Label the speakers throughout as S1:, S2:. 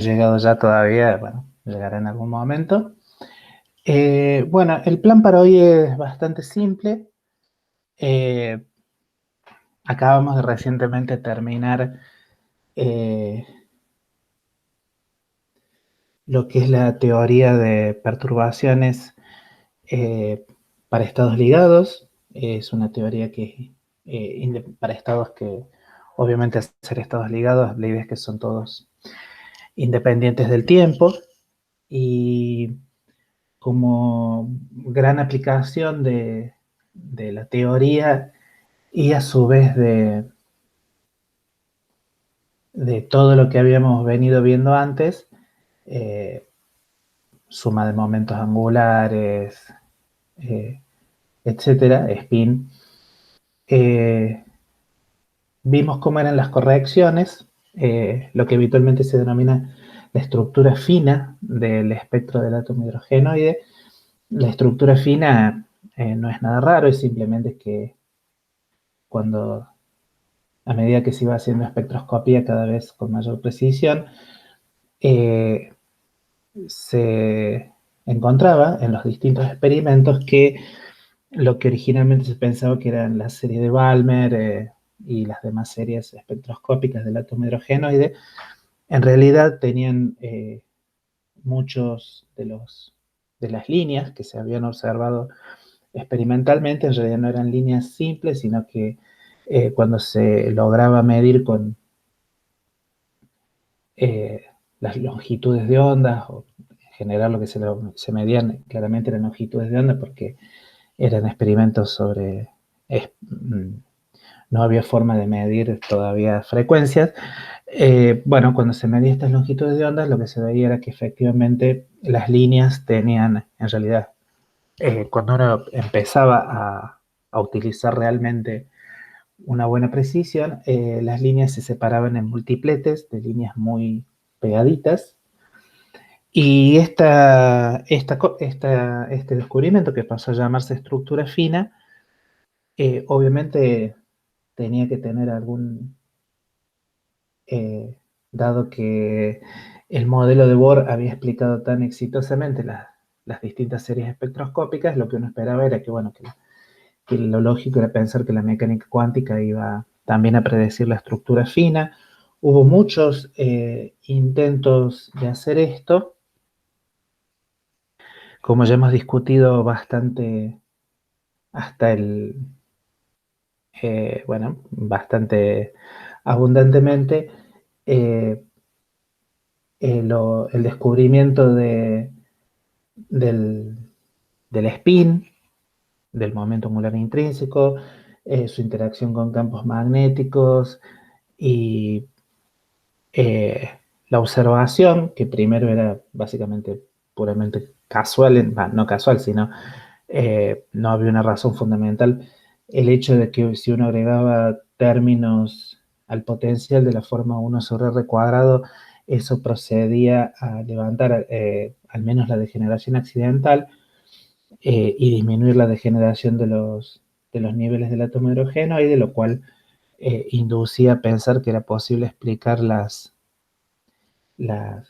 S1: llegado ya todavía, bueno, llegará en algún momento. Bueno, el plan para hoy es bastante simple. Eh, Acabamos de recientemente terminar eh, lo que es la teoría de perturbaciones eh, para estados ligados. Es una teoría que para estados que, obviamente, al ser estados ligados, la idea es que son todos independientes del tiempo. Y como gran aplicación de la teoría y a su vez de todo lo que habíamos venido viendo antes, eh, suma de momentos angulares, eh, etcétera, spin, eh, vimos cómo eran las correcciones, lo que habitualmente se denomina la estructura fina del espectro del átomo hidrogenoide. La estructura fina no es nada raro, es simplemente que cuando a medida que se iba haciendo espectroscopía cada vez con mayor precisión, eh, se encontraba en los distintos experimentos que lo que originalmente se pensaba que eran la serie de Balmer y las demás series espectroscópicas del átomo hidrogenoide, en realidad tenían muchos de las líneas que se habían observado experimentalmente, en realidad no eran líneas simples, sino que cuando se lograba medir con eh, las longitudes de ondas, o en general lo que se medían claramente eran longitudes de onda porque eran experimentos sobre, no había forma de medir todavía frecuencias. Bueno, cuando se medía estas longitudes de ondas, lo que se veía era que efectivamente las líneas tenían, en realidad, cuando uno empezaba a utilizar realmente una buena precisión, las líneas se separaban en multipletes de líneas muy pegaditas. Y este descubrimiento, que pasó a llamarse estructura fina, obviamente tenía que tener eh, dado que el modelo de Bohr había explicado tan exitosamente las distintas series espectroscópicas, lo que uno esperaba era que, bueno, que lo lógico era pensar que la mecánica cuántica iba también a predecir la estructura fina. Hubo muchos intentos de hacer esto, como ya hemos discutido bastante hasta bueno, bastante abundantemente, eh, el descubrimiento del, del spin, del momento angular intrínseco, su interacción con campos magnéticos y eh, la observación, que primero era básicamente puramente casual, no casual, sino no había una razón fundamental, el hecho de que si uno agregaba términos al potencial de la forma 1 sobre r cuadrado, eso procedía a levantar al menos la degeneración accidental y disminuir la degeneración de los niveles del átomo de hidrógeno, y de lo cual inducía a pensar que era posible explicar las, la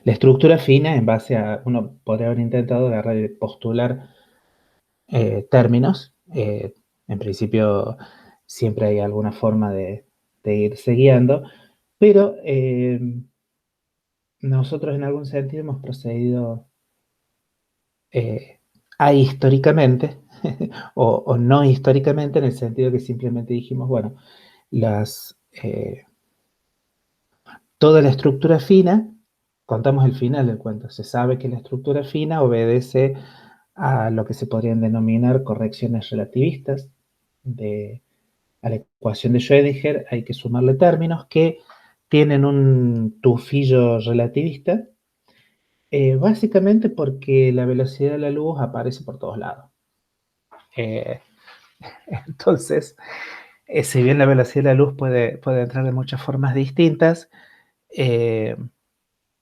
S1: estructura fina en base a, uno podría haber intentado agarrar y postular términos. En principio siempre hay alguna forma de irse guiando, pero nosotros en algún sentido hemos procedido eh, ahistóricamente o no históricamente, en el sentido que simplemente dijimos, bueno, toda la estructura fina, contamos el final del cuento, se sabe que la estructura fina obedece a lo que se podrían denominar correcciones relativistas a la ecuación de Schrödinger. Hay que sumarle términos que tienen un tufillo relativista, básicamente porque la velocidad de la luz aparece por todos lados. Eh, entonces, si bien la velocidad de la luz puede entrar de muchas formas distintas, eh,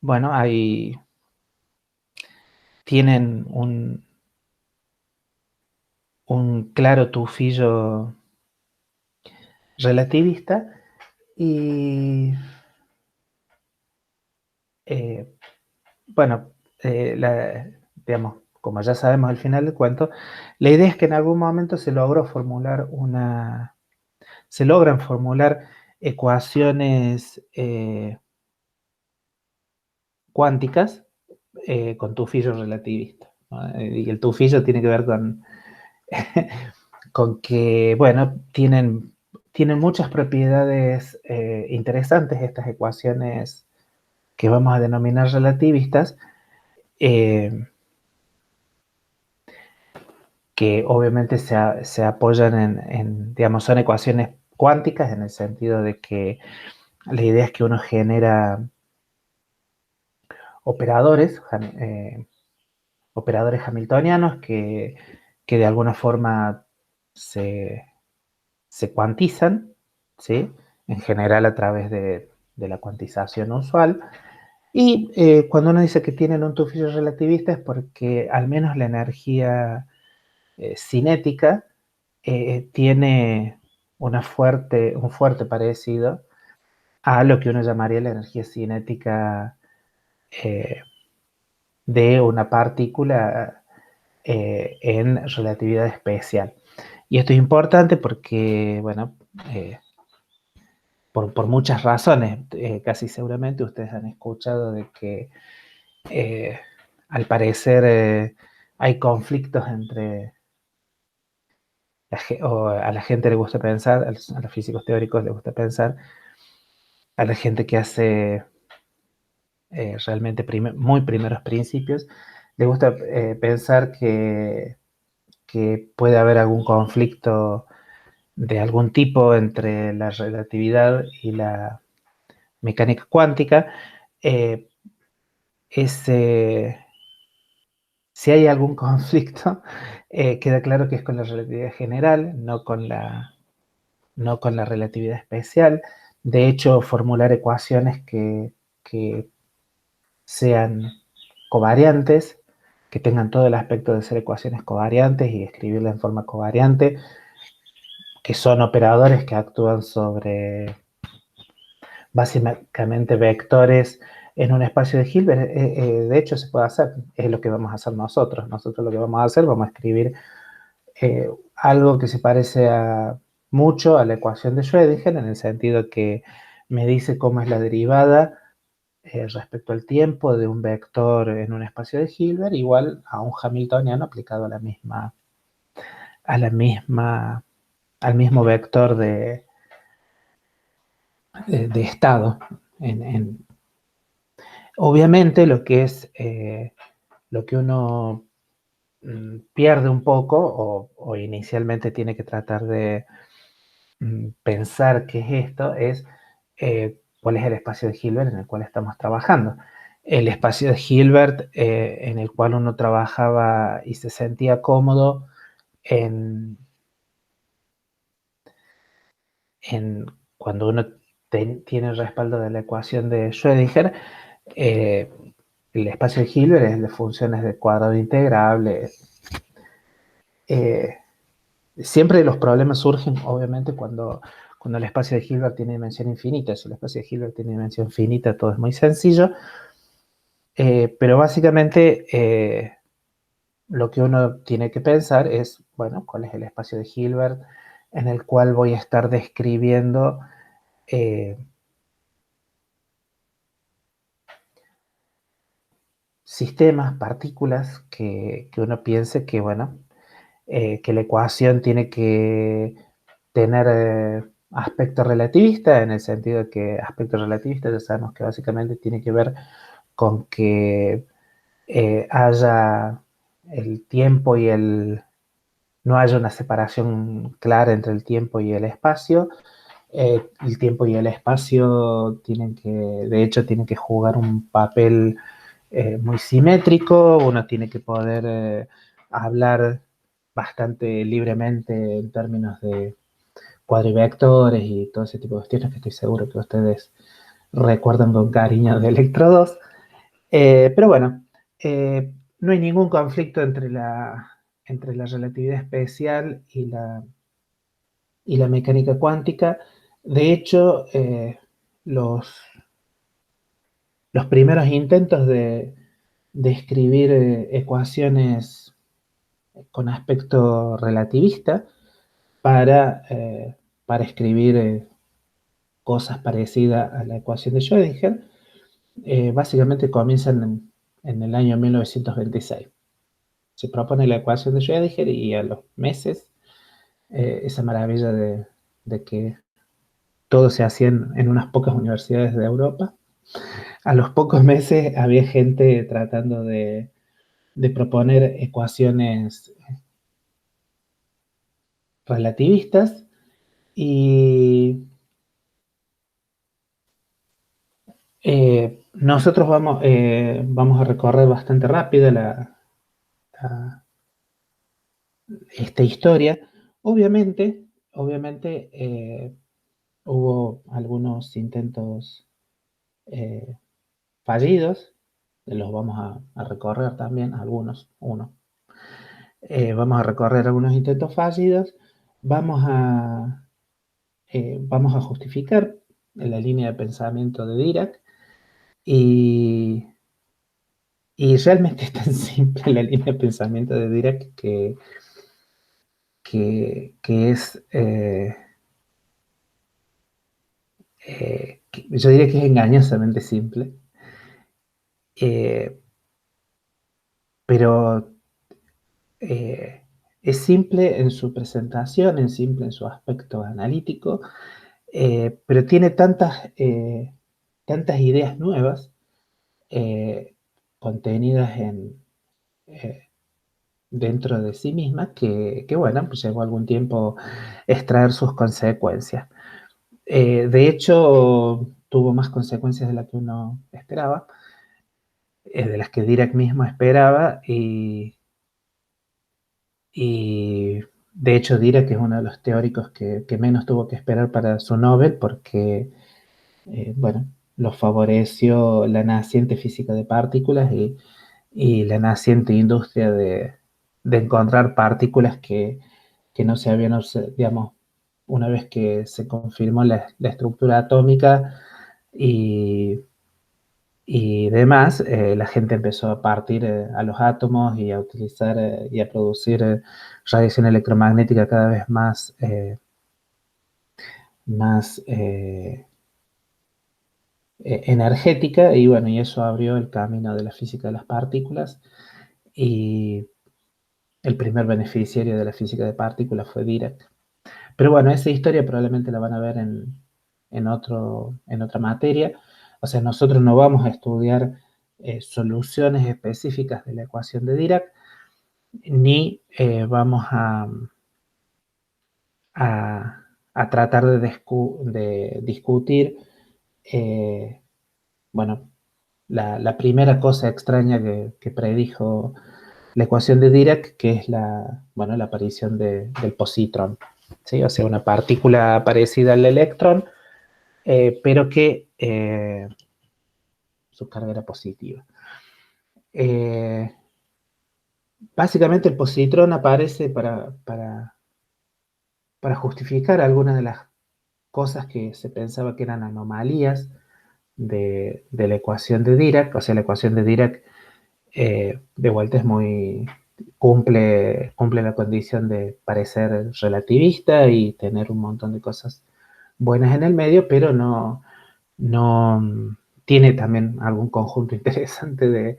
S1: bueno, tienen un claro tufillo relativista, y bueno, digamos, como ya sabemos al final del cuento, la idea es que en algún momento se logran formular ecuaciones cuánticas con tufillo relativista, ¿no? Y el tufillo tiene que ver con que, bueno, tienen muchas propiedades interesantes estas ecuaciones que vamos a denominar relativistas, que obviamente se apoyan digamos, son ecuaciones cuánticas en el sentido de que la idea es que uno genera operadores, operadores hamiltonianos que de alguna forma se cuantizan, ¿sí? En general a través de la cuantización usual. Y cuando uno dice que tienen un tufillo relativista es porque al menos la energía cinética tiene un fuerte parecido a lo que uno llamaría la energía cinética eh, de una partícula en relatividad especial. Y esto es importante porque, bueno, por muchas razones, casi seguramente ustedes han escuchado de que al parecer hay conflictos entre, o a la gente le gusta pensar, a los físicos teóricos les gusta pensar, a la gente que hace realmente muy primeros principios, le gusta pensar que puede haber algún conflicto de algún tipo entre la relatividad y la mecánica cuántica. Eh, ese, si hay algún conflicto, queda claro que es con la relatividad general, no con la relatividad especial. De hecho, formular ecuaciones que sean covariantes, que tengan todo el aspecto de ser ecuaciones covariantes y escribirla en forma covariante, que son operadores que actúan sobre básicamente vectores en un espacio de Hilbert. De hecho, se puede hacer, es lo que vamos a hacer nosotros. Nosotros lo que vamos a hacer, vamos a escribir algo que se parece mucho a la ecuación de Schrödinger, en el sentido que me dice cómo es la derivada respecto al tiempo de un vector en un espacio de Hilbert, igual a un hamiltoniano aplicado al mismo vector de estado. Obviamente lo que uno pierde un poco o inicialmente tiene que tratar de pensar qué es esto, es cuál es el espacio de Hilbert en el cual estamos trabajando. El espacio de Hilbert en el cual uno trabajaba y se sentía cómodo en cuando uno tiene el respaldo de la ecuación de Schrödinger, el espacio de Hilbert es de funciones de cuadrado integrable. Siempre los problemas surgen, obviamente, cuando el espacio de Hilbert tiene dimensión infinita. Si el espacio de Hilbert tiene dimensión finita, todo es muy sencillo. Pero básicamente lo que uno tiene que pensar es, bueno, cuál es el espacio de Hilbert en el cual voy a estar describiendo sistemas, partículas, que uno piense que, bueno, que la ecuación tiene que tener aspecto relativista, en el sentido de que aspecto relativista ya sabemos que básicamente tiene que ver con que haya el tiempo no haya una separación clara entre el tiempo y el espacio. El tiempo y el espacio de hecho, tienen que jugar un papel muy simétrico, uno tiene que poder hablar bastante libremente en términos de cuadrivectores y todo ese tipo de cuestiones que estoy seguro que ustedes recuerdan con cariño de Electro 2. Pero bueno, no hay ningún conflicto entre la relatividad especial y la mecánica cuántica. De hecho, los los primeros intentos de escribir ecuaciones con aspecto relativista para escribir cosas parecidas a la ecuación de Schrödinger, básicamente comienzan en el año 1926. Se propone la ecuación de Schrödinger y a los meses, esa maravilla de que todo se hacía en unas pocas universidades de Europa, a los pocos meses había gente tratando de proponer ecuaciones relativistas y nosotros vamos a recorrer bastante rápido esta historia. Obviamente hubo algunos intentos fallidos, los vamos a recorrer también, uno. Vamos a recorrer algunos intentos fallidos, vamos a justificar la línea de pensamiento de Dirac y realmente es tan simple la línea de pensamiento de Dirac que es, yo diría que es engañosamente simple, eh, pero es simple en su presentación, es simple en su aspecto analítico, pero tiene tantas ideas nuevas contenidas dentro de sí misma que bueno, pues llevó algún tiempo extraer sus consecuencias. De hecho, tuvo más consecuencias de las que uno esperaba, de las que Dirac mismo esperaba, y de hecho Dirac es uno de los teóricos que menos tuvo que esperar para su Nobel, porque, bueno, lo favoreció la naciente física de partículas y la naciente industria de encontrar partículas que no se habían, digamos, una vez que se confirmó la estructura atómica y, y demás, la gente empezó a partir a los átomos y a utilizar y a producir radiación electromagnética cada vez más energética, y bueno, y eso abrió el camino de la física de las partículas, y el primer beneficiario de la física de partículas fue Dirac. Pero bueno, esa historia probablemente la van a ver en otra materia. O sea, nosotros no vamos a estudiar soluciones específicas de la ecuación de Dirac, ni vamos a tratar de discutir, bueno, la primera cosa extraña que predijo la ecuación de Dirac, que es la aparición del positrón, ¿sí? O sea, una partícula parecida al electrón, pero que su carga era positiva. Básicamente el positrón aparece para justificar algunas de las cosas que se pensaba que eran anomalías de la ecuación de Dirac. O sea, la ecuación de Dirac de vuelta cumple la condición de parecer relativista y tener un montón de cosas buenas en el medio, pero no tiene también algún conjunto interesante de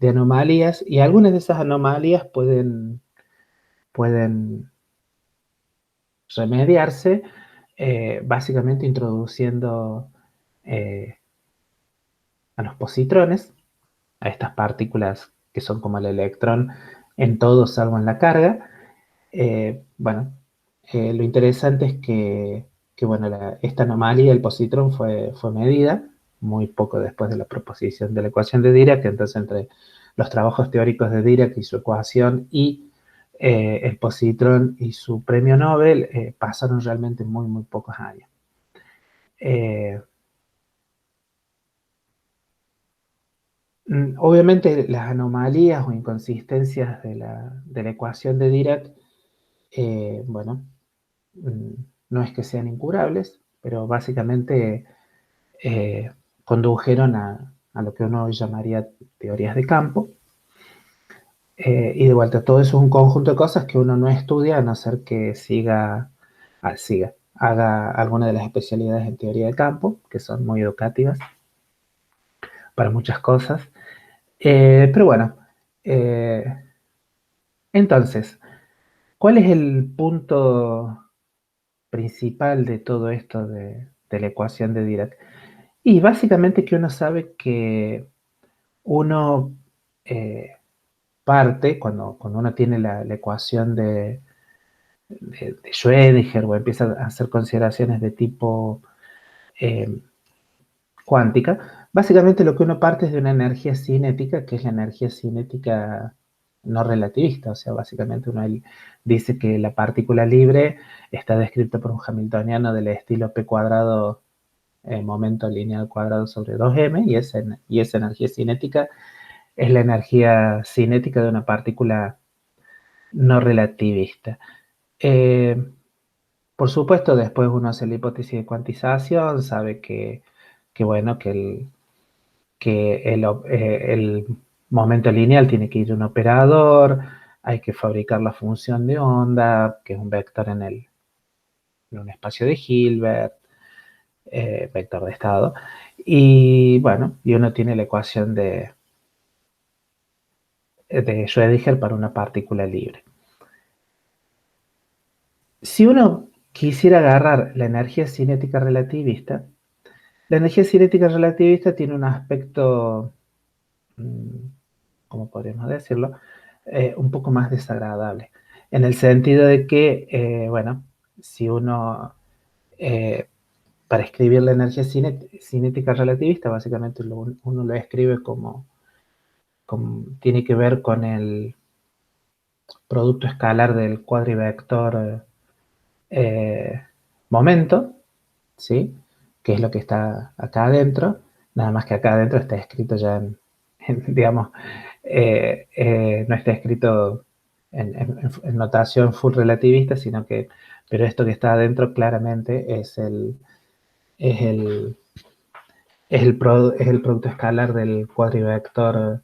S1: anomalías, y algunas de esas anomalías pueden remediarse básicamente introduciendo a los positrones, a estas partículas que son como el electrón en todo salvo en la carga. Bueno, lo interesante es que bueno, esta anomalía del positrón fue medida muy poco después de la proposición de la ecuación de Dirac. Entonces, entre los trabajos teóricos de Dirac y su ecuación y el positrón y su premio Nobel, pasaron realmente muy pocos años. Obviamente las anomalías o inconsistencias de la ecuación de Dirac, bueno, no es que sean incurables, pero básicamente condujeron a lo que uno hoy llamaría teorías de campo. Y de vuelta, todo eso es un conjunto de cosas que uno no estudia a no ser que haga alguna de las especialidades en teoría de campo, que son muy educativas para muchas cosas. Pero bueno, eh, entonces, ¿cuál es el punto principal de todo esto de la ecuación de Dirac? Y básicamente que uno sabe que uno parte, cuando uno tiene la ecuación de Schrödinger o empieza a hacer consideraciones de tipo eh, cuántica, básicamente lo que uno parte es de una energía cinética, que es la energía cinética no relativista, o sea, básicamente uno dice que la partícula libre está descrita por un hamiltoniano del estilo p cuadrado momento lineal cuadrado sobre 2m, y esa energía cinética es la energía cinética de una partícula no relativista. Por supuesto, después uno hace la hipótesis de cuantización, sabe que bueno, el momento lineal tiene que ir de un operador, hay que fabricar la función de onda, que es un vector en un espacio de Hilbert, vector de estado, y bueno, y uno tiene la ecuación de Schrödinger para una partícula libre. Si uno quisiera agarrar la energía cinética relativista, la energía cinética relativista tiene un aspecto, ¿cómo podríamos decirlo? Un poco más desagradable, en el sentido de que, bueno, si uno, para escribir la energía cinética relativista, básicamente uno lo escribe como tiene que ver con el producto escalar del cuadrivector momento, ¿sí? Que es lo que está acá adentro, nada más que acá adentro está escrito ya digamos, no está escrito en notación full relativista, pero esto que está adentro claramente es el producto escalar del cuadrivector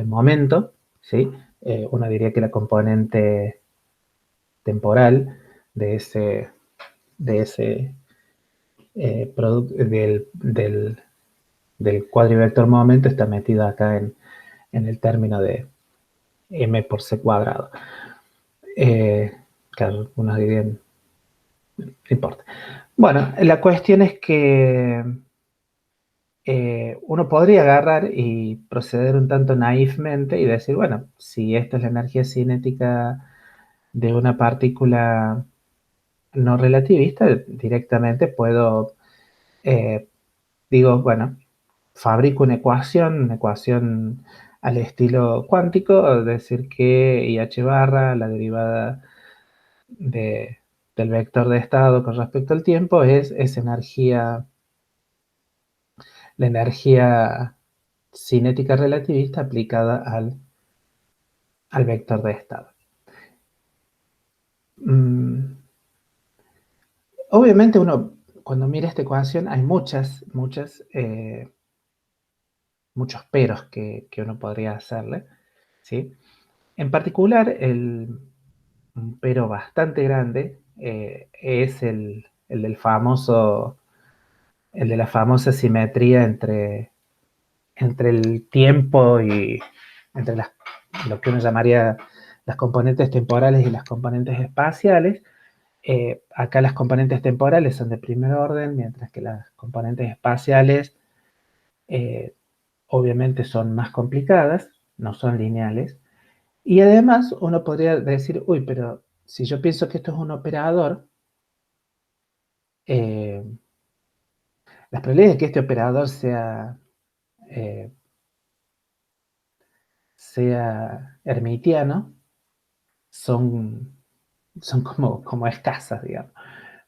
S1: momento, ¿sí? Uno diría que la componente temporal de ese del cuadrivector momento está metido acá en el término de m por c cuadrado. Claro, algunos dirían, no importa. Bueno, la cuestión es que uno podría agarrar y proceder un tanto naifmente y decir, bueno, si esta es la energía cinética de una partícula no relativista, directamente puedo, digo, bueno, fabrico una ecuación al estilo cuántico, es decir, que IH barra, la derivada de, del vector de estado con respecto al tiempo, es esa energía, la energía cinética relativista aplicada al vector de estado. Obviamente uno, cuando mira esta ecuación, hay muchos peros que uno podría hacerle, ¿sí? En particular, un pero bastante grande es el de la famosa simetría entre el tiempo y entre lo que uno llamaría las componentes temporales y las componentes espaciales. Acá las componentes temporales son de primer orden, mientras que las componentes espaciales obviamente son más complicadas, no son lineales. Y además uno podría decir, uy, pero si yo pienso que esto es un operador, eh, las probabilidades de que este operador eh, sea hermitiano son como escasas, digamos.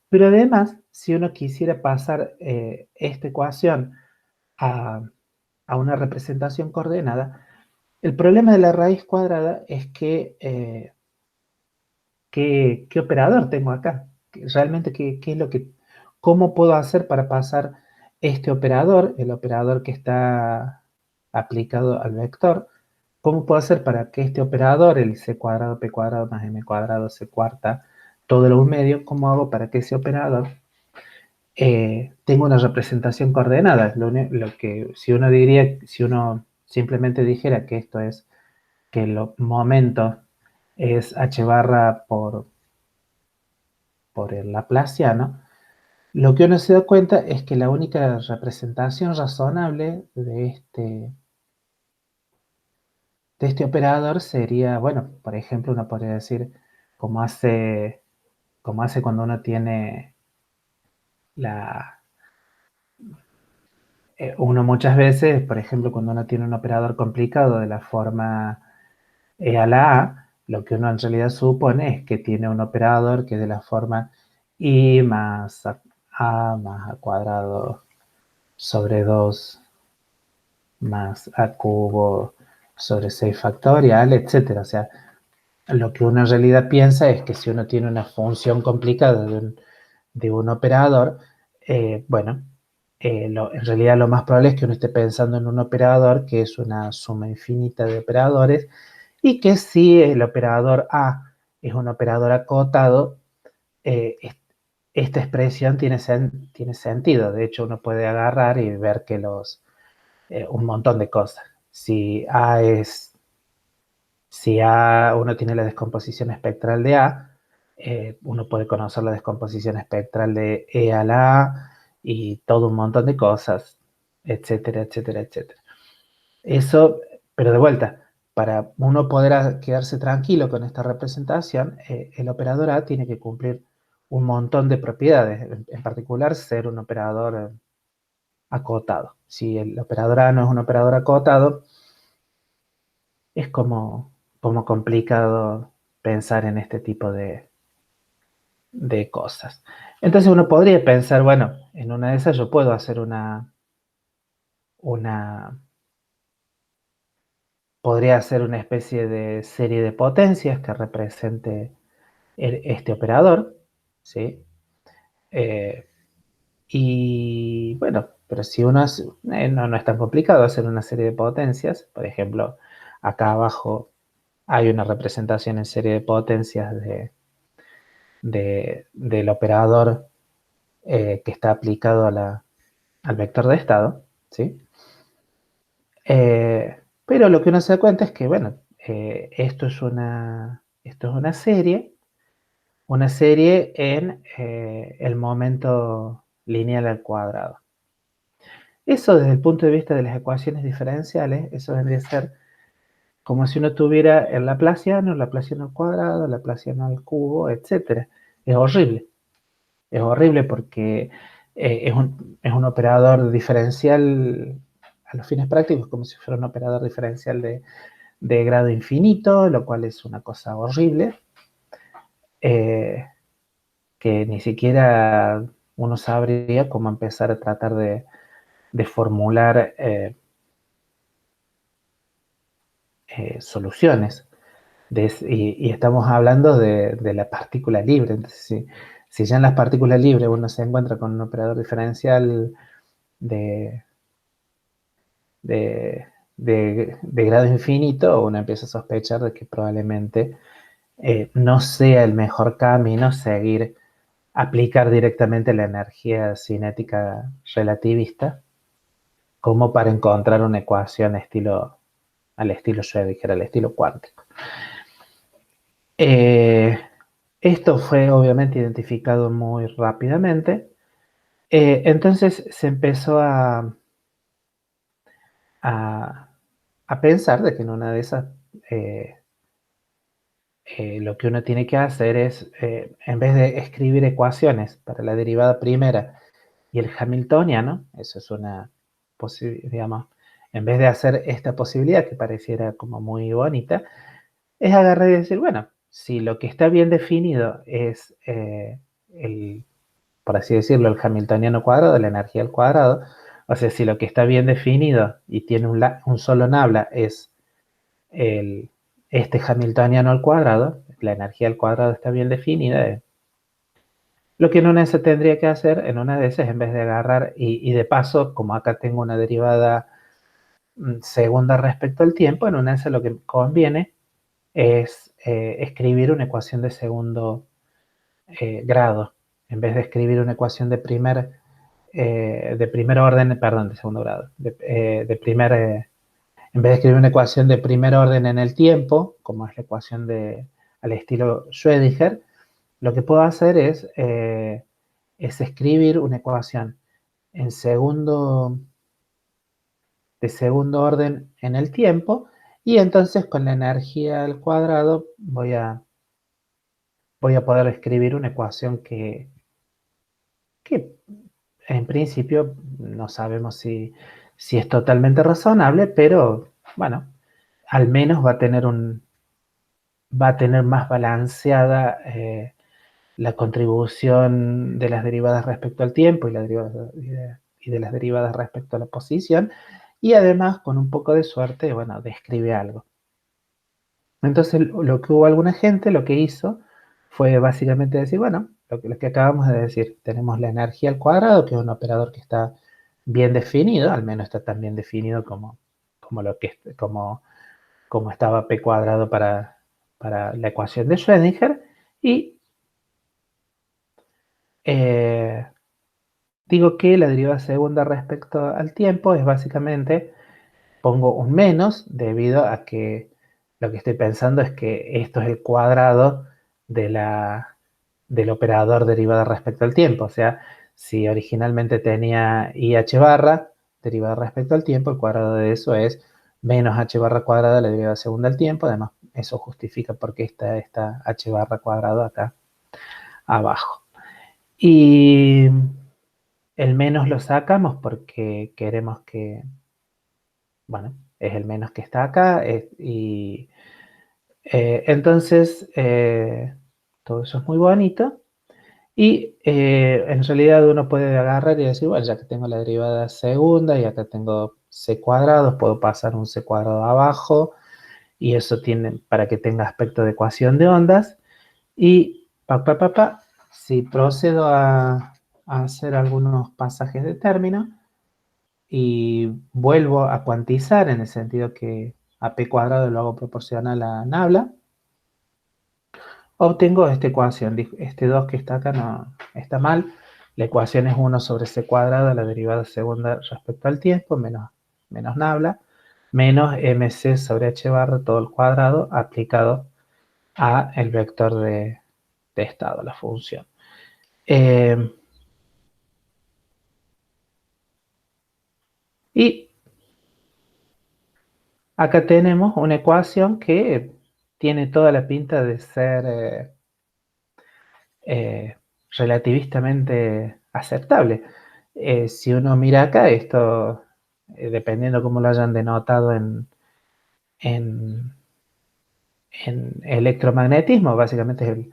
S1: Pero además, si uno quisiera pasar esta ecuación a, a una representación coordenada, el problema de la raíz cuadrada es que ¿qué operador tengo acá? Realmente, ¿qué es lo que, cómo puedo hacer para pasar este operador, el operador que está aplicado al vector, ¿cómo puedo hacer para que este operador, el c cuadrado p cuadrado más m cuadrado c cuarta, todo lo un medio, cómo hago para que ese operador tenga una representación coordenada? Lo que, si uno diría, si uno simplemente dijera que esto es, que el momento es h barra por el laplaciano, lo que uno se da cuenta es que la única representación razonable de este operador sería, bueno, por ejemplo, uno podría decir, como hace, como hace cuando uno tiene uno muchas veces, por ejemplo, cuando uno tiene un operador complicado de la forma e a la a, lo que uno en realidad supone es que tiene un operador que es de la forma i más a más a cuadrado sobre 2 más a cubo sobre 6 factorial, etcétera. O sea, lo que uno en realidad piensa es que si uno tiene una función complicada de un operador, bueno, en realidad lo más probable es que uno esté pensando en un operador que es una suma infinita de operadores y que si el operador A es un operador acotado, eh, esta expresión tiene sentido. De hecho, uno puede agarrar y ver que un montón de cosas. Si uno tiene la descomposición espectral de A, uno puede conocer la descomposición espectral de E a la A y todo un montón de cosas, etcétera, etcétera, etcétera. Eso, pero de vuelta, para uno poder quedarse tranquilo con esta representación, el operador A tiene que cumplir un montón de propiedades, en particular ser un operador acotado. Si el operador A no es un operador acotado, es como complicado pensar en este tipo de cosas. Entonces uno podría pensar, bueno, en una de esas yo puedo hacer podría hacer una especie de serie de potencias que represente este operador, ¿sí? Eh, y bueno, pero si uno hace, no es tan complicado hacer una serie de potencias. Por ejemplo, acá abajo hay una representación en serie de potencias del operador que está aplicado al vector de estado, ¿sí? Pero lo que uno se da cuenta es que, bueno, esto es una serie en el momento lineal al cuadrado. Eso desde el punto de vista de las ecuaciones diferenciales, eso vendría a ser como si uno tuviera el Laplaciano al cuadrado, el Laplaciano al cubo, etc. Es horrible. Es horrible porque es un operador diferencial a los fines prácticos, como si fuera un operador diferencial de grado infinito, lo cual es una cosa horrible, que ni siquiera uno sabría cómo empezar a tratar de formular soluciones. Y estamos hablando de la partícula libre. Entonces, si ya en las partículas libres uno se encuentra con un operador diferencial de, de, de grado infinito, uno empieza a sospechar de que probablemente no sea el mejor camino seguir aplicar directamente la energía cinética relativista como para encontrar una ecuación al estilo Schrödinger, al estilo cuántico. Esto fue obviamente identificado muy rápidamente. Entonces se empezó a, a pensar de que en una de esas lo que uno tiene que hacer es, en vez de escribir ecuaciones para la derivada primera y el hamiltoniano, eso es una posibilidad, digamos, en vez de hacer esta posibilidad que pareciera como muy bonita, es agarrar y decir, bueno, si lo que está bien definido es por así decirlo, el hamiltoniano cuadrado, la energía al cuadrado, o sea, si lo que está bien definido y tiene un solo nabla es el, este hamiltoniano al cuadrado, la energía al cuadrado está bien definida, Lo que en una se tendría que hacer, en una de esas, en vez de agarrar, y de paso, como acá tengo una derivada segunda respecto al tiempo, en una de esas lo que conviene es escribir una ecuación de segundo grado, en vez de escribir una ecuación de primer orden, perdón, de segundo grado, en vez de escribir una ecuación de primer orden en el tiempo, como es la ecuación al estilo Schrödinger, lo que puedo hacer es escribir una ecuación en de segundo orden en el tiempo, y entonces con la energía al cuadrado voy a poder escribir una ecuación que en principio no sabemos si es totalmente razonable, pero bueno, al menos va a tener más balanceada la contribución de las derivadas respecto al tiempo y de las derivadas respecto a la posición, y además con un poco de suerte, bueno, describe algo. Entonces lo que hubo alguna gente lo que hizo fue básicamente decir, bueno, lo que acabamos de decir, tenemos la energía al cuadrado, que es un operador que está bien definido, al menos está tan bien definido como estaba p cuadrado para la ecuación de Schrödinger, y digo que la derivada segunda respecto al tiempo es básicamente, pongo un menos debido a que lo que estoy pensando es que esto es el cuadrado del operador derivada respecto al tiempo. O sea, si originalmente tenía IH barra derivada respecto al tiempo, el cuadrado de eso es menos H barra cuadrada la derivada segunda al tiempo. Además, eso justifica por qué está esta H barra cuadrado acá abajo. Y el menos lo sacamos porque queremos que, bueno, es el menos que está acá, y entonces todo eso es muy bonito, y en realidad uno puede agarrar y decir, bueno, ya que tengo la derivada segunda y acá tengo c cuadrados, puedo pasar un c cuadrado abajo, y eso tiene para que tenga aspecto de ecuación de ondas, y si procedo a hacer algunos pasajes de término, y vuelvo a cuantizar en el sentido que a p cuadrado lo hago proporcional a nabla, obtengo esta ecuación. Este 2 que está acá no está mal. La ecuación es 1 sobre c cuadrado, la derivada segunda respecto al tiempo, menos nabla, menos mc sobre h barra todo el cuadrado aplicado a el vector de estado, la función. Y acá tenemos una ecuación que tiene toda la pinta de ser relativistamente aceptable. Si uno mira acá, esto, dependiendo cómo lo hayan denotado en, en electromagnetismo, básicamente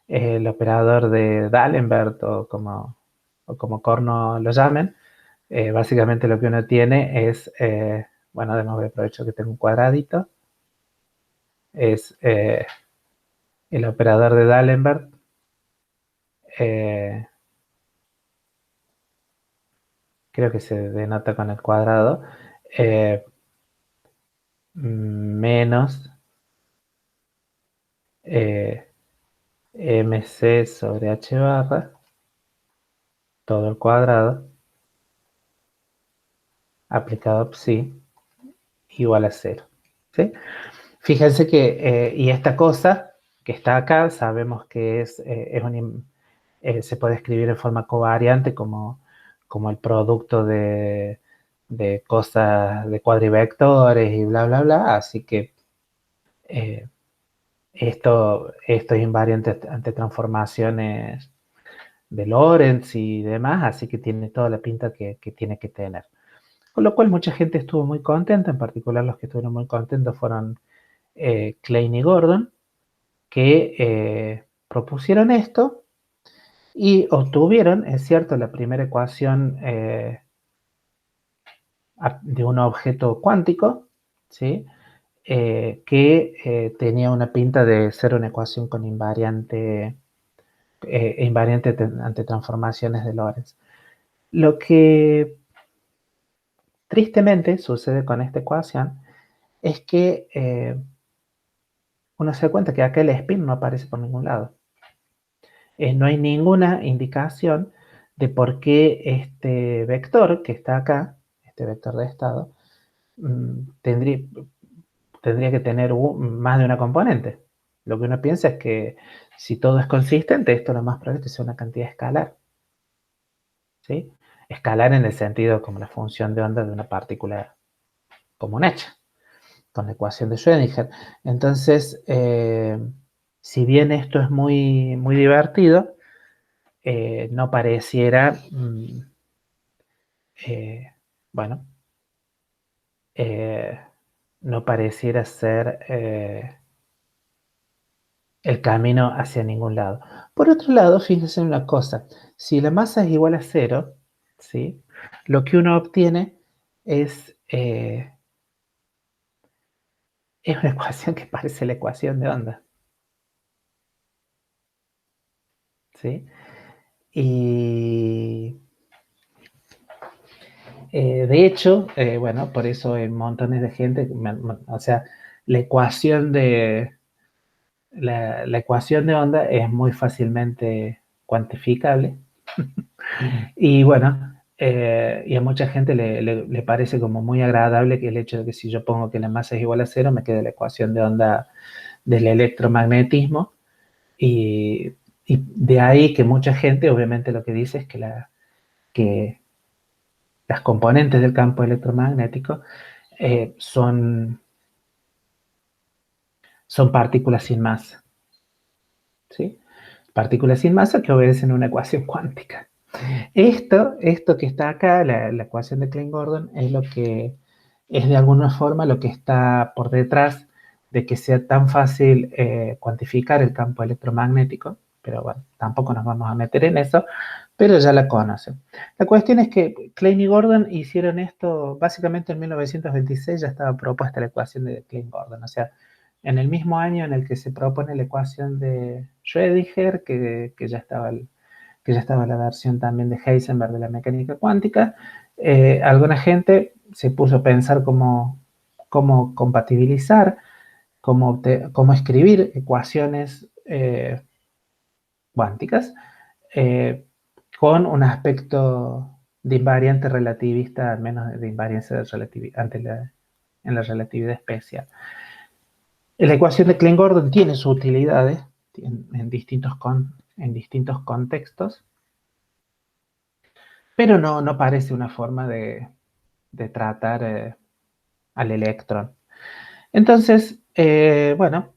S1: es el operador de D'Alembert, o como corno lo llamen. Básicamente lo que uno tiene es, bueno, además aprovecho que tengo un cuadradito, es el operador de D'Alembert, eh, creo que se denota con el cuadrado, eh, menos mc sobre h barra, todo el cuadrado, aplicado a psi, igual a 0. ¿Sí? Fíjense que, y esta cosa que está acá, sabemos que se puede escribir en forma covariante como el producto de cosas, de cuadrivectores y bla, bla, bla. Así que esto es invariante ante transformaciones de Lorentz y demás, así que tiene toda la pinta que tiene que tener. Con lo cual mucha gente estuvo muy contenta, en particular los que estuvieron muy contentos fueron Klein y Gordon, que propusieron esto y obtuvieron, es cierto, la primera ecuación de un objeto cuántico, ¿sí? Que tenía una pinta de ser una ecuación con invariante invariante ante transformaciones de Lorentz. Lo que tristemente sucede con esta ecuación es que uno se da cuenta que acá el spin no aparece por ningún lado. No hay ninguna indicación de por qué este vector que está acá, este vector de estado, tendría que tener más de una componente. Lo que uno piensa es que si todo es consistente, esto lo más probable es que sea una cantidad escalar. ¿Sí? Escalar en el sentido como la función de onda de una partícula común hecha, con la ecuación de Schrödinger. Entonces, si bien esto es muy, muy divertido, no pareciera, bueno, no pareciera ser el camino hacia ningún lado. Por otro lado, fíjense en una cosa, si la masa es igual a 0, ¿sí? Lo que uno obtiene es una ecuación que parece la ecuación de onda. ¿Sí? Y de hecho, bueno, por eso hay montones de gente, o sea, la ecuación de la ecuación de onda es muy fácilmente cuantificable. Y bueno, y a mucha gente le parece como muy agradable que el hecho de que si yo pongo que la masa es igual a 0, me quede la ecuación de onda del electromagnetismo. Y, y de ahí que mucha gente obviamente lo que dice es que las componentes del campo electromagnético son partículas sin masa. ¿Sí? Partículas sin masa que obedecen a una ecuación cuántica. Esto que está acá, la ecuación de Klein-Gordon, es lo que es de alguna forma lo que está por detrás de que sea tan fácil cuantificar el campo electromagnético, pero bueno, tampoco nos vamos a meter en eso, pero ya la conocen. La cuestión es que Klein y Gordon hicieron esto, básicamente en 1926 ya estaba propuesta la ecuación de Klein-Gordon, o sea, en el mismo año en el que se propone la ecuación de Schrödinger, que ya estaba la versión también de Heisenberg de la mecánica cuántica, alguna gente se puso a pensar cómo compatibilizar, cómo escribir ecuaciones cuánticas eh, con un aspecto de invariante relativista, al menos de invariancia en la relatividad especial. La ecuación de Klein-Gordon tiene sus utilidades en distintos contextos, pero no parece una forma de tratar al electrón. Entonces, bueno,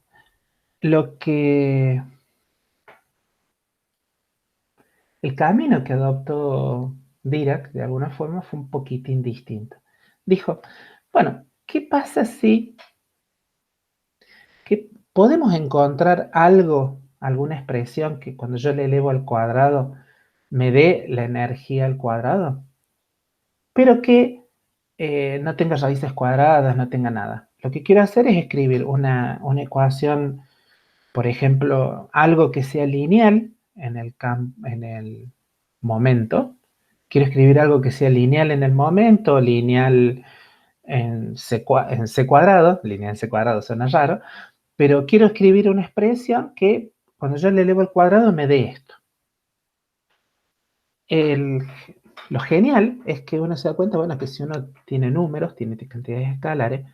S1: el camino que adoptó Dirac, de alguna forma, fue un poquitín distinto. Dijo, bueno, ¿qué pasa si podemos encontrar algo, alguna expresión que cuando yo le elevo al cuadrado me dé la energía al cuadrado, pero que no tenga raíces cuadradas, no tenga nada? Lo que quiero hacer es escribir una ecuación, por ejemplo, algo que sea lineal en el momento. Quiero escribir algo que sea lineal en el momento, lineal en C cuadrado, lineal en C cuadrado suena raro, pero quiero escribir una expresión que cuando yo le elevo al cuadrado me dé esto. Lo genial es que uno se da cuenta, bueno, que si uno tiene números, tiene cantidades escalares,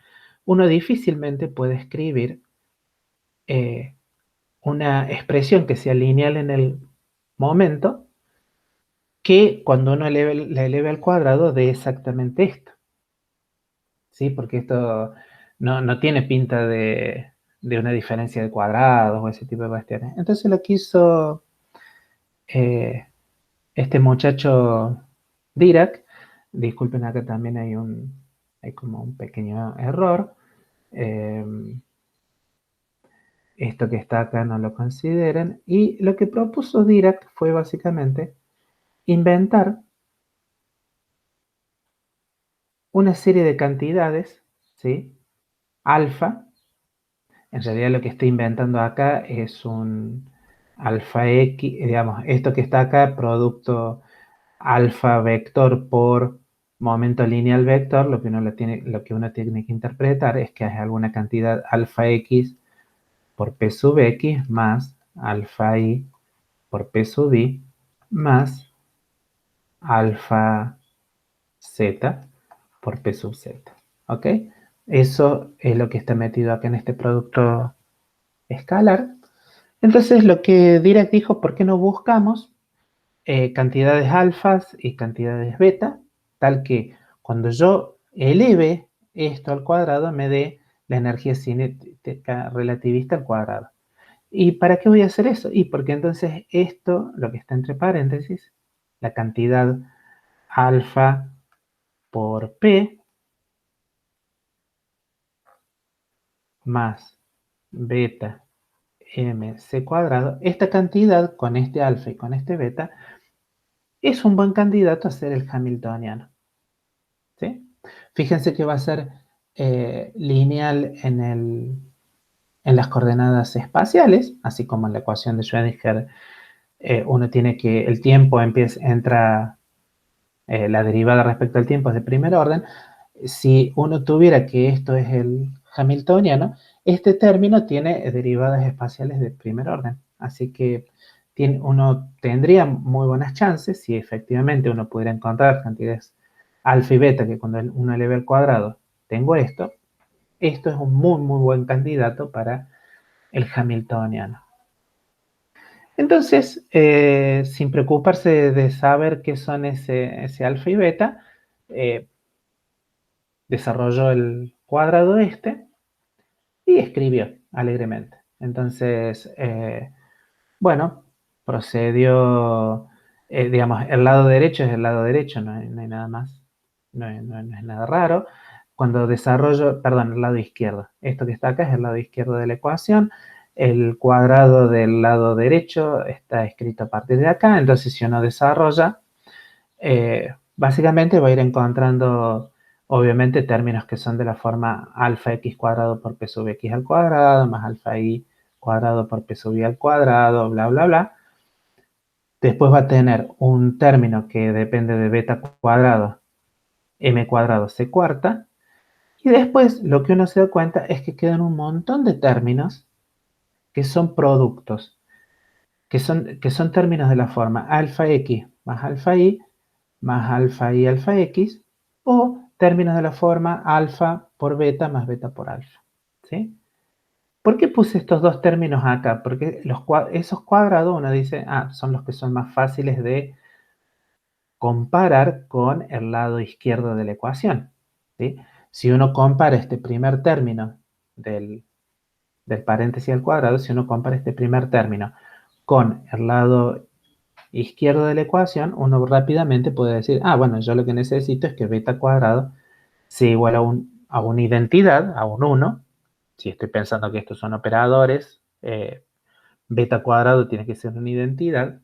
S1: uno difícilmente puede escribir una expresión que sea lineal en el momento, que cuando uno la eleve al cuadrado dé exactamente esto. ¿Sí? Porque esto no tiene pinta de una diferencia de cuadrados o ese tipo de cuestiones. Entonces lo que hizo este muchacho Dirac, disculpen, acá también hay como un pequeño error. Esto que está acá no lo consideren. Y lo que propuso Dirac fue básicamente inventar una serie de cantidades, ¿sí? Alfa. En realidad lo que está inventando acá es un alfa X, digamos, esto que está acá, producto alfa vector por momento lineal vector, lo que uno tiene que interpretar es que hay alguna cantidad alfa X por P sub X más alfa Y por P sub Y más alfa Z por P sub Z. ¿Ok? Eso es lo que está metido acá en este producto escalar. Entonces lo que Dirac dijo, ¿por qué no buscamos cantidades alfas y cantidades beta? Tal que cuando yo eleve esto al cuadrado me dé la energía cinética relativista al cuadrado. ¿Y para qué voy a hacer eso? Y porque entonces esto, lo que está entre paréntesis, la cantidad alfa por P más beta mc cuadrado, esta cantidad con este alfa y con este beta es un buen candidato a ser el hamiltoniano. ¿Sí? Fíjense que va a ser lineal en las coordenadas espaciales, así como en la ecuación de Schrödinger uno tiene que, el tiempo entra, la derivada respecto al tiempo es de primer orden. Si uno tuviera que esto es el hamiltoniano, este término tiene derivadas espaciales de primer orden. Así que uno tendría muy buenas chances, si efectivamente uno pudiera encontrar cantidades alfa y beta, que cuando uno eleva al cuadrado tengo esto es un muy, muy buen candidato para el hamiltoniano. Entonces, sin preocuparse de saber qué son ese alfa y beta, eh, desarrolló el cuadrado este y escribió alegremente. Entonces, bueno, procedió, digamos, el lado derecho es el lado derecho, no hay nada más, no es nada raro. Cuando desarrollo, perdón, el lado izquierdo, esto que está acá es el lado izquierdo de la ecuación, el cuadrado del lado derecho está escrito a partir de acá, entonces si uno desarrolla, básicamente va a ir encontrando, obviamente, términos que son de la forma alfa x cuadrado por p sub x al cuadrado, más alfa y cuadrado por p sub y al cuadrado, bla, bla, bla. Después va a tener un término que depende de beta cuadrado, m cuadrado c cuarta. Y después lo que uno se da cuenta es que quedan un montón de términos que son productos, que son términos de la forma alfa x más alfa y alfa x, o términos de la forma alfa por beta más beta por alfa. ¿Sí? ¿Por qué puse estos dos términos acá? Porque esos cuadrados uno dice, son los que son más fáciles de comparar con el lado izquierdo de la ecuación. ¿Sí? Si uno compara este primer término del paréntesis al cuadrado, si uno compara este primer término con el lado izquierdo de la ecuación, uno rápidamente puede decir, bueno, yo lo que necesito es que beta cuadrado sea igual a una identidad, a un 1. Si estoy pensando que estos son operadores, beta cuadrado tiene que ser una identidad.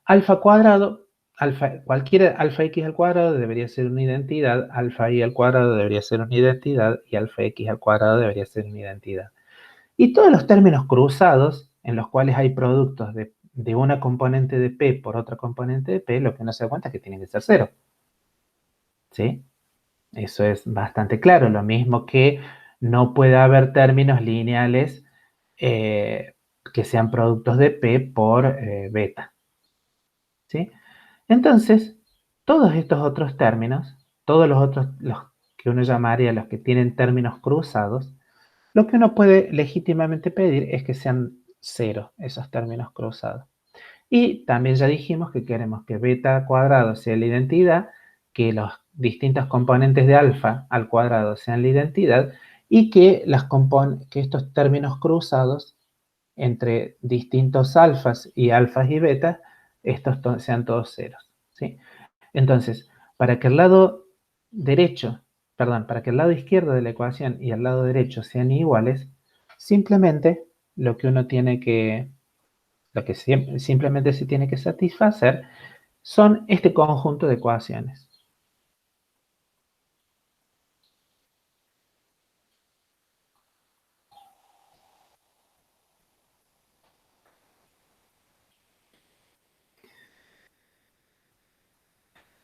S1: Alfa cuadrado, cualquier alfa x al cuadrado debería ser una identidad, alfa y al cuadrado debería ser una identidad y alfa x al cuadrado debería ser una identidad. Y todos los términos cruzados en los cuales hay productos de una componente de P por otra componente de P, lo que uno se da cuenta es que tienen que ser cero. ¿Sí? Eso es bastante claro. Lo mismo que no puede haber términos lineales que sean productos de P por beta. ¿Sí? Entonces, todos estos otros términos, todos los otros, los que uno llamaría los que tienen términos cruzados, lo que uno puede legítimamente pedir es que sean cero esos términos cruzados. Y también ya dijimos que queremos que beta cuadrado sea la identidad, que los distintos componentes de alfa al cuadrado sean la identidad y que estos términos cruzados entre distintos alfas y betas, estos sean todos ceros. ¿Sí? Entonces, para que el lado derecho, perdón, para que el lado izquierdo de la ecuación y el lado derecho sean iguales, simplemente lo que uno tiene que, lo que simplemente se tiene que satisfacer son este conjunto de ecuaciones.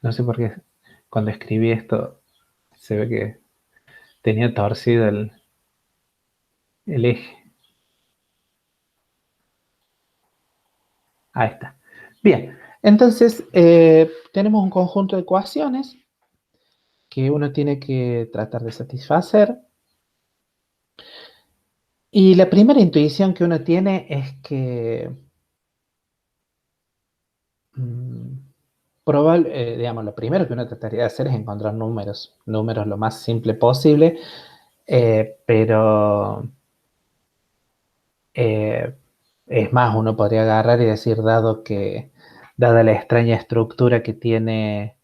S1: No sé por qué cuando escribí esto se ve que tenía torcido el eje. Ahí está. Bien, entonces tenemos un conjunto de ecuaciones que uno tiene que tratar de satisfacer. Y la primera intuición que uno tiene es que mm, digamos, lo primero que uno trataría de hacer es encontrar números lo más simple posible, pero eh, es más, uno podría agarrar y decir, dada la extraña estructura que tiene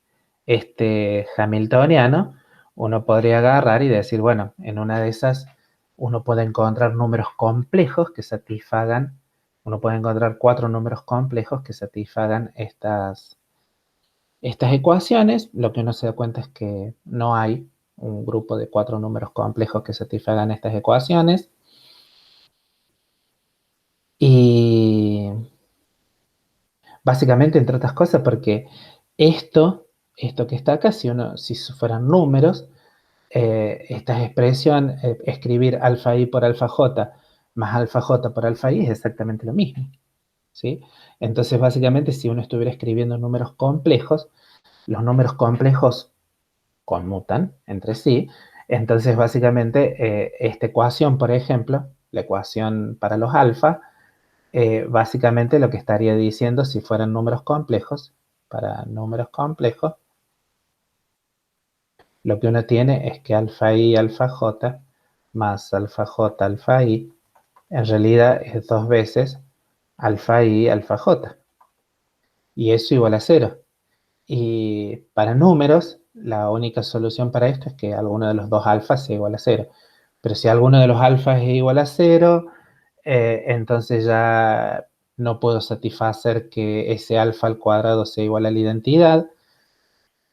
S1: este hamiltoniano, uno podría agarrar y decir, bueno, en una de esas uno puede encontrar números complejos que satisfagan, uno puede encontrar 4 números complejos que satisfagan estas ecuaciones. Lo que uno se da cuenta es que no hay un grupo de 4 números complejos que satisfagan estas ecuaciones. Y básicamente, entre otras cosas, porque esto que está acá, si fueran números, esta expresión, escribir alfa i por alfa j más alfa j por alfa i es exactamente lo mismo, ¿sí? Entonces, básicamente, si uno estuviera escribiendo números complejos, los números complejos conmutan entre sí. Entonces, básicamente, esta ecuación, por ejemplo, la ecuación para los alfa, básicamente lo que estaría diciendo si fueran números complejos, para números complejos, lo que uno tiene es que alfa i alfa j más alfa j alfa i en realidad es 2 veces alfa i alfa j. Y eso igual a 0. Y para números, la única solución para esto es que alguno de los dos alfas sea igual a 0. Pero si alguno de los alfas es igual a 0, entonces ya no puedo satisfacer que ese alfa al cuadrado sea igual a la identidad.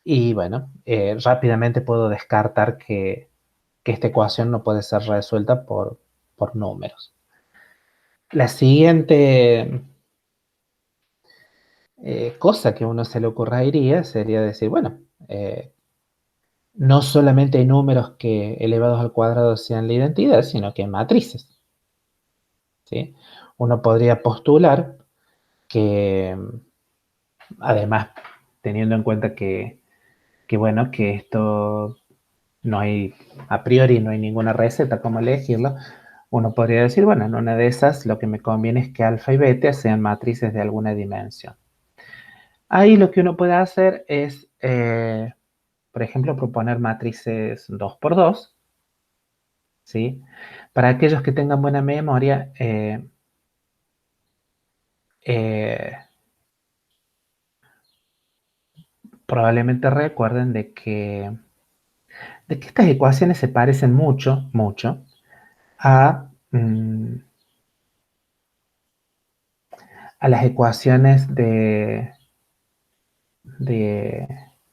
S1: Y bueno, rápidamente puedo descartar que esta ecuación no puede ser resuelta por números. La siguiente cosa que a uno se le ocurriría sería decir, bueno, no solamente hay números que elevados al cuadrado sean la identidad, sino que hay matrices, ¿sí? Uno podría postular que, además, teniendo en cuenta bueno, que esto no hay, a priori no hay ninguna receta como elegirlo, uno podría decir, bueno, en una de esas lo que me conviene es que alfa y beta sean matrices de alguna dimensión. Ahí lo que uno puede hacer es, por ejemplo, proponer matrices 2 por 2, ¿sí? Para aquellos que tengan buena memoria, eh, probablemente recuerden de que estas ecuaciones se parecen mucho, mucho a, a las ecuaciones que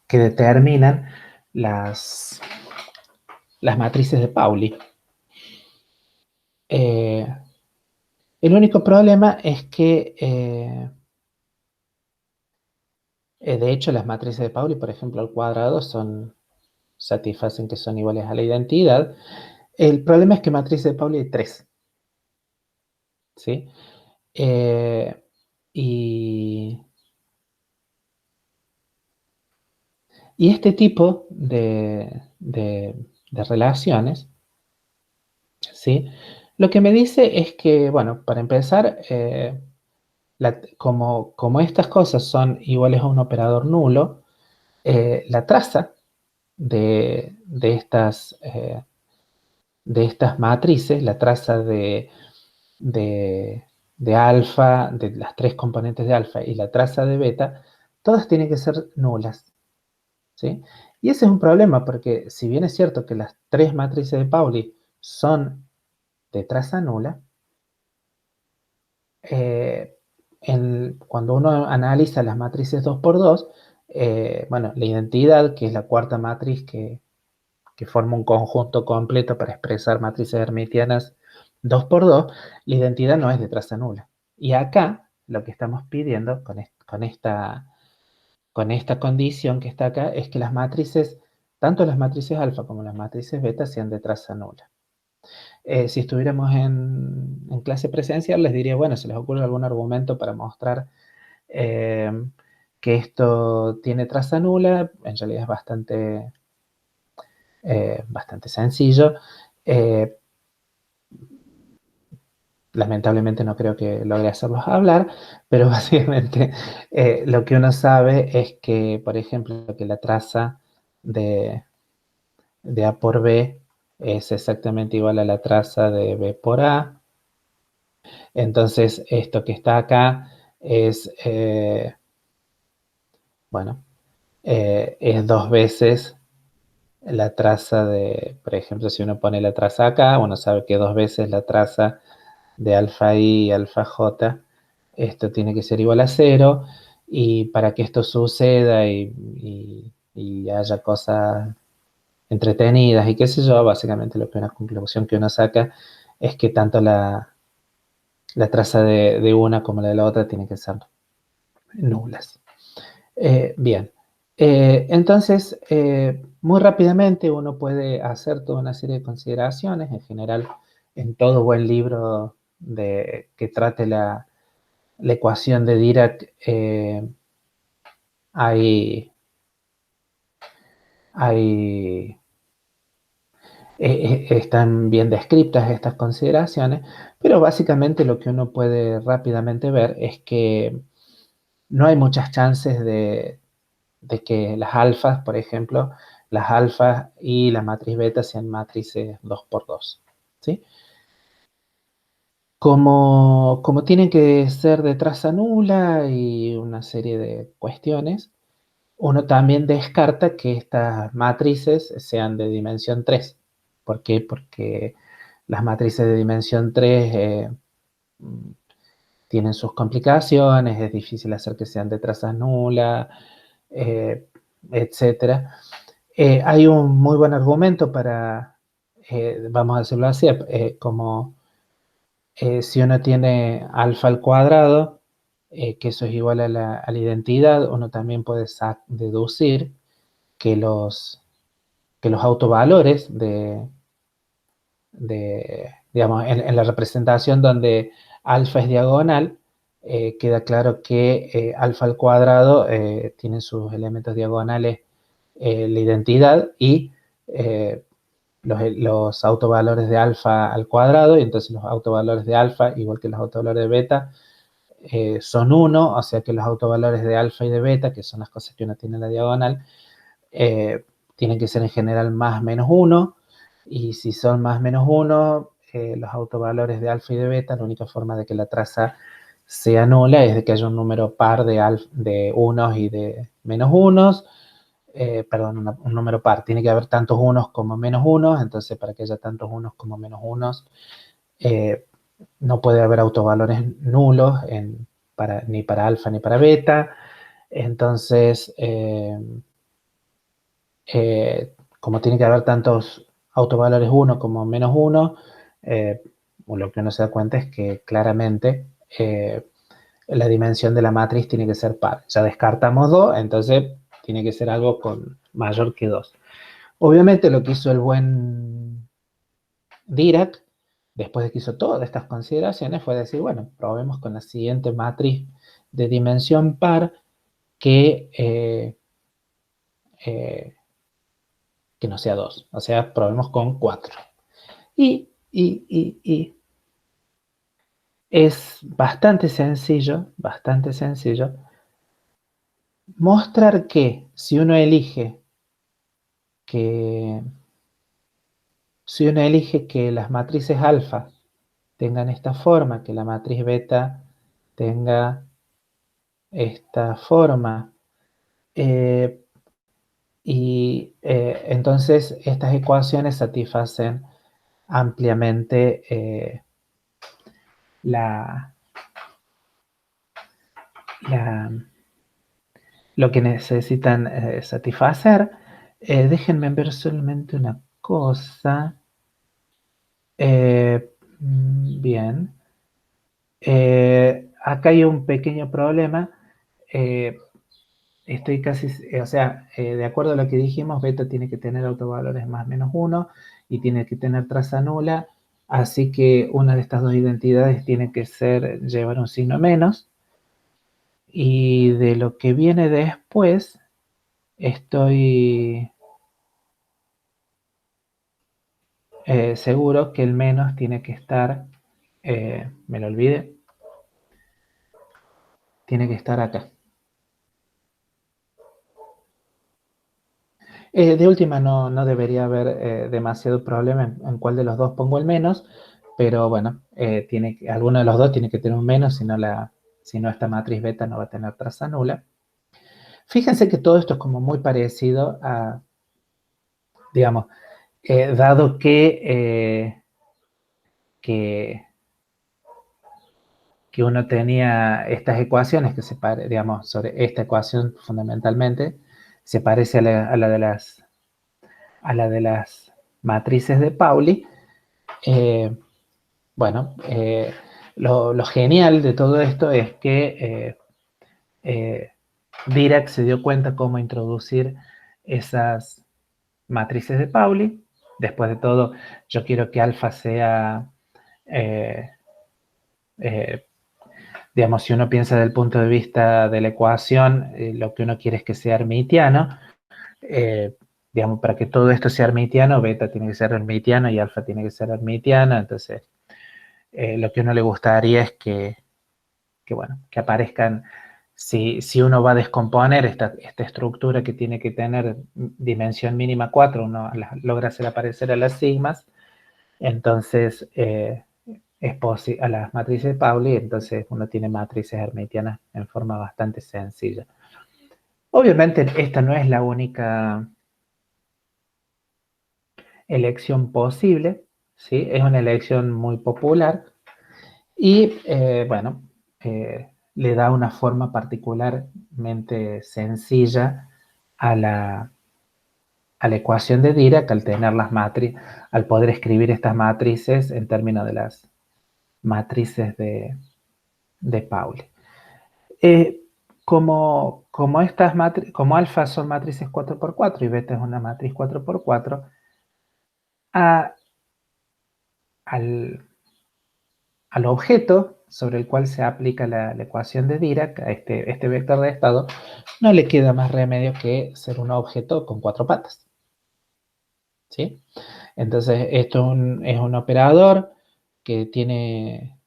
S1: determinan las matrices de Pauli. El único problema es que, de hecho, las matrices de Pauli, por ejemplo, al cuadrado satisfacen que son iguales a la identidad. El problema es que matrices de Pauli hay 3, ¿sí? Y este tipo de relaciones, ¿sí? Lo que me dice es que, bueno, para empezar, como estas cosas son iguales a un operador nulo, la traza de estas matrices, la traza de alfa, de las 3 componentes de alfa y la traza de beta, todas tienen que ser nulas, ¿sí? Y ese es un problema porque si bien es cierto que las 3 matrices de Pauli son de traza nula, cuando uno analiza las matrices 2 por 2, bueno, la identidad, que es la cuarta matriz que forma un conjunto completo para expresar matrices hermitianas 2 por 2, la identidad no es de traza nula. Y acá lo que estamos pidiendo con esta con esta condición que está acá, es que las matrices, tanto las matrices alfa como las matrices beta, sean de traza nula. Si estuviéramos en clase presencial, les diría, bueno, ¿se les ocurre algún argumento para mostrar que esto tiene traza nula? En realidad es bastante sencillo. Lamentablemente no creo que logre hacerlos hablar, pero básicamente lo que uno sabe es que, por ejemplo, que la traza de, de A por B es exactamente igual a la traza de B por A. Entonces, esto que está acá es, bueno, es dos veces la traza de, por ejemplo, si uno pone la traza acá, uno sabe que dos veces la traza de alfa i y alfa j, esto tiene que ser igual a cero, y para que esto suceda y haya cosas entretenidas y qué sé yo, básicamente una conclusión que uno saca es que tanto la traza de una como la de la otra tienen que ser nulas. Bien, entonces, muy rápidamente uno puede hacer toda una serie de consideraciones. En general, en todo buen libro que trate la ecuación de Dirac, hay, hay, están bien descritas estas consideraciones, pero básicamente lo que uno puede rápidamente ver es que no hay muchas chances de que las alfas, por ejemplo, las alfas y la matriz beta sean matrices 2 por 2, ¿sí? Como tienen que ser de traza nula y una serie de cuestiones, uno también descarta que estas matrices sean de dimensión 3. ¿Por qué? Porque las matrices de dimensión 3 tienen sus complicaciones, es difícil hacer que sean de traza nula, etcétera. Hay un muy buen argumento para, vamos a decirlo así, como si uno tiene alfa al cuadrado, que eso es igual a la identidad, uno también puede deducir que los autovalores digamos, en la representación donde alfa es diagonal, queda claro que alfa al cuadrado tiene sus elementos diagonales la identidad y los autovalores de alfa al cuadrado, y entonces los autovalores de alfa, igual que los autovalores de beta, son 1, o sea que los autovalores de alfa y de beta, que son las cosas que uno tiene en la diagonal, tienen que ser en general más menos 1, y si son más menos 1, los autovalores de alfa y de beta, la única forma de que la traza sea nula es de que haya un número par de unos y de menos unos, perdón, un número par. Tiene que haber tantos unos como menos unos, entonces para que haya tantos unos como menos unos, no puede haber autovalores nulos ni para alfa ni para beta. Entonces, como tiene que haber tantos autovalores 1 como menos 1, lo que uno se da cuenta es que claramente la dimensión de la matriz tiene que ser par. Ya descartamos 2, entonces tiene que ser algo mayor que 2. Obviamente lo que hizo el buen Dirac, después de que hizo todas estas consideraciones, fue decir, bueno, probemos con la siguiente matriz de dimensión par eh, que no sea 2. O sea, probemos con 4. Y es bastante sencillo, mostrar que que si uno elige que las matrices alfa tengan esta forma, que la matriz beta tenga esta forma, entonces estas ecuaciones satisfacen ampliamente la, la, lo que necesitan satisfacer. Déjenme ver solamente una cosa. Bien. Acá hay un pequeño problema. estoy casi, o sea, de acuerdo a lo que dijimos, beta tiene que tener autovalores más menos 1 y tiene que tener traza nula, así que una de estas dos identidades tiene que ser, llevar un signo menos. Y de lo que viene después, estoy seguro que el menos tiene que estar, me lo olvidé, tiene que estar acá. De última no debería haber demasiado problema en cuál de los dos pongo el menos, pero bueno, alguno de los dos tiene que tener un menos, si no esta matriz beta no va a tener traza nula. Fíjense que todo esto es como muy parecido a, digamos, dado que uno tenía estas ecuaciones que digamos, sobre esta ecuación fundamentalmente, se parece a la de las matrices de Pauli. Bueno, lo genial de todo esto es que Dirac se dio cuenta cómo introducir esas matrices de Pauli. Después de todo, yo quiero que alfa sea, eh, eh, digamos, si uno piensa desde el punto de vista de la ecuación, lo que uno quiere es que sea hermitiano. Digamos, para que todo esto sea hermitiano, beta tiene que ser hermitiano y alfa tiene que ser hermitiana. Entonces, lo que a uno le gustaría es bueno, que aparezcan, si uno va a descomponer esta estructura que tiene que tener dimensión mínima 4, uno logra hacer aparecer a las sigmas, entonces a las matrices de Pauli, entonces uno tiene matrices hermitianas en forma bastante sencilla. Obviamente esta no es la única elección posible, ¿sí? Es una elección muy popular y bueno, le da una forma particularmente sencilla a la ecuación de Dirac al tener al poder escribir estas matrices en términos de las matrices de Pauli. Como alfa son matrices 4x4 y beta es una matriz 4x4, al objeto sobre el cual se aplica la ecuación de Dirac, a este vector de estado, no le queda más remedio que ser un objeto con 4 patas. ¿Sí? Entonces, esto es un operador que tiene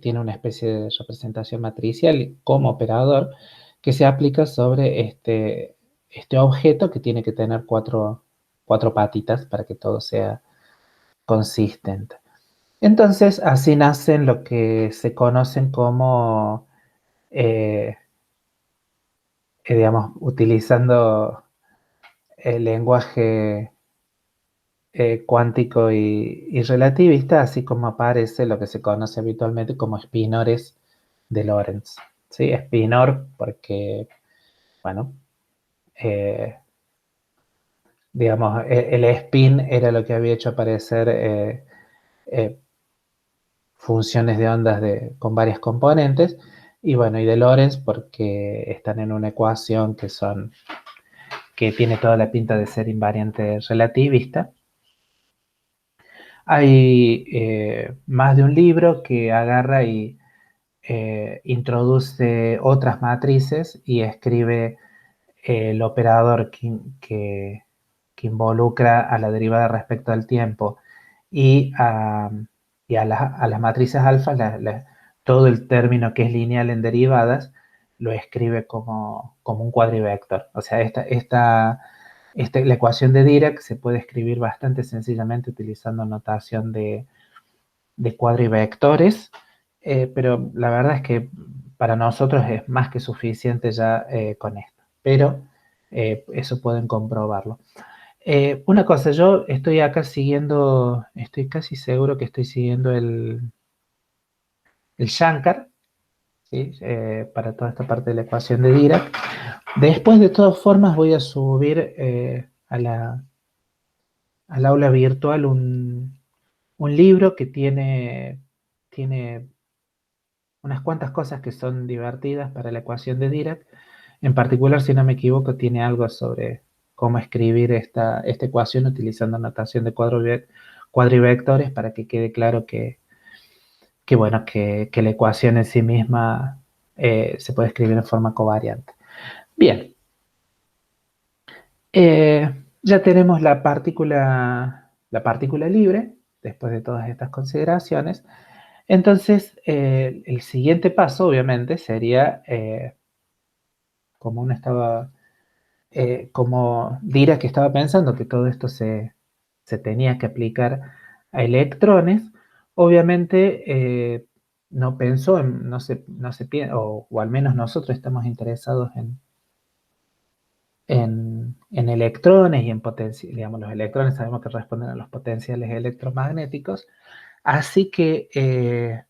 S1: tiene una especie de representación matricial como operador que se aplica sobre este objeto que tiene que tener cuatro patitas para que todo sea consistente. Entonces, así nacen lo que se conocen como, digamos, utilizando el lenguaje cuántico y relativista, así como aparece lo que se conoce habitualmente como espinores de Lorentz. ¿Sí? Espinor porque, bueno, eh, digamos, el spin era lo que había hecho aparecer eh, funciones de ondas con varias componentes, y bueno, y de Lorentz porque están en una ecuación que tiene toda la pinta de ser invariante relativista. Hay más de un libro que agarra y introduce otras matrices y escribe el operador que involucra a la derivada respecto al tiempo y a las matrices alfa, todo el término que es lineal en derivadas, lo escribe como un cuadrivector. O sea, la ecuación de Dirac se puede escribir bastante sencillamente utilizando notación de cuadrivectores, pero la verdad es que para nosotros es más que suficiente ya con esto. Pero eso pueden comprobarlo. Una cosa, yo estoy acá estoy casi seguro que estoy siguiendo el Shankar, ¿sí? Para toda esta parte de la ecuación de Dirac. Después, de todas formas, voy a subir al aula virtual un libro que tiene unas cuantas cosas que son divertidas para la ecuación de Dirac. En particular, si no me equivoco, tiene algo sobre cómo escribir esta ecuación utilizando notación de cuadrivectores para que quede claro bueno, que la ecuación en sí misma se puede escribir en forma covariante. Bien, ya tenemos la partícula libre, después de todas estas consideraciones. Entonces, el siguiente paso, obviamente, sería, como uno estaba, como Dirac que estaba pensando que todo esto se tenía que aplicar a electrones, obviamente no pensó, o al menos nosotros estamos interesados en electrones y en potenciales, digamos, los electrones sabemos que responden a los potenciales electromagnéticos, así que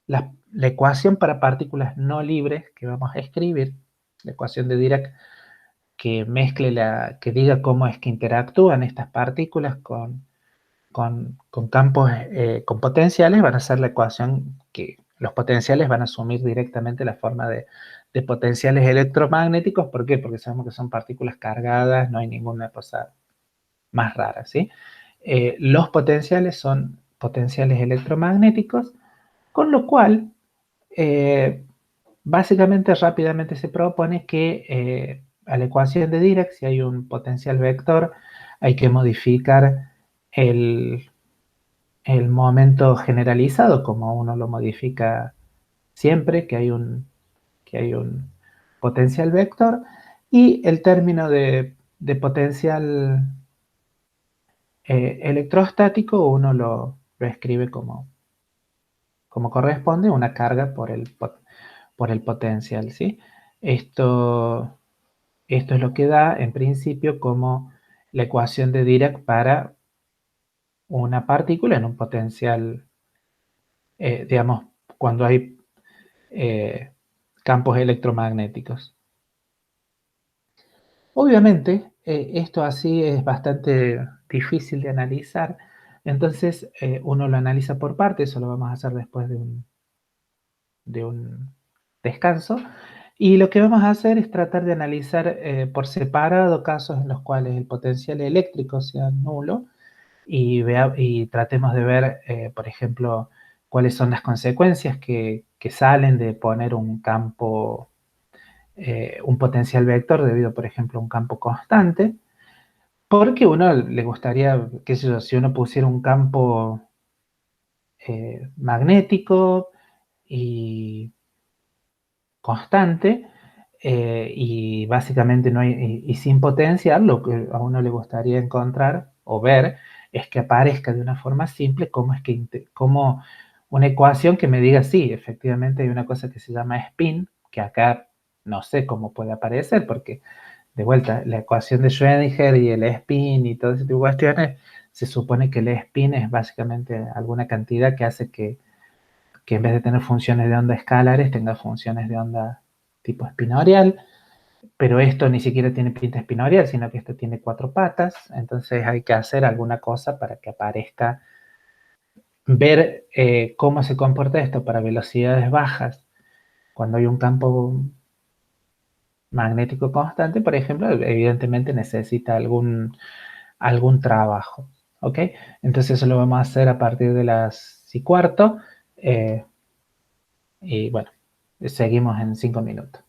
S1: la ecuación para partículas no libres que vamos a escribir, la ecuación de Dirac que que diga cómo es que interactúan estas partículas con campos, con potenciales, van a ser la ecuación que los potenciales van a asumir directamente la forma de potenciales electromagnéticos. ¿Por qué? Porque sabemos que son partículas cargadas, no hay ninguna cosa más rara, ¿sí? Los potenciales son potenciales electromagnéticos, con lo cual, básicamente, rápidamente se propone que a la ecuación de Dirac, si hay un potencial vector, hay que modificar el momento generalizado, como uno lo modifica siempre, que hay un potencial vector, y el término de potencial electrostático uno lo escribe como corresponde, una carga por el potencial, ¿sí? Esto, esto es lo que da, en principio, como la ecuación de Dirac para una partícula en un potencial, digamos, cuando hay campos electromagnéticos. Obviamente, esto así es bastante difícil de analizar, entonces uno lo analiza por partes, eso lo vamos a hacer después de un descanso, y lo que vamos a hacer es tratar de analizar por separado casos en los cuales el potencial eléctrico sea nulo y tratemos de ver, por ejemplo, cuáles son las consecuencias que salen de poner un campo, un potencial vector debido, por ejemplo, a un campo constante, porque a uno le gustaría, qué sé yo, si uno pusiera un campo magnético y constante, y básicamente no hay, y sin potencial, lo que a uno le gustaría encontrar o ver es que aparezca de una forma simple cómo es cómo una ecuación que me diga sí, efectivamente hay una cosa que se llama spin, que acá no sé cómo puede aparecer, porque de vuelta, la ecuación de Schrödinger y el spin y todo ese tipo de cuestiones, se supone que el spin es básicamente alguna cantidad que hace que en vez de tener funciones de onda escalares, tenga funciones de onda tipo espinorial, pero esto ni siquiera tiene pinta espinorial, sino que esto tiene 4 patas, entonces hay que hacer alguna cosa para que aparezca, ver cómo se comporta esto para velocidades bajas, cuando hay un campo magnético constante, por ejemplo, evidentemente necesita algún trabajo, ¿ok? Entonces eso lo vamos a hacer a partir de las 6:15, y bueno, seguimos en 5 minutos.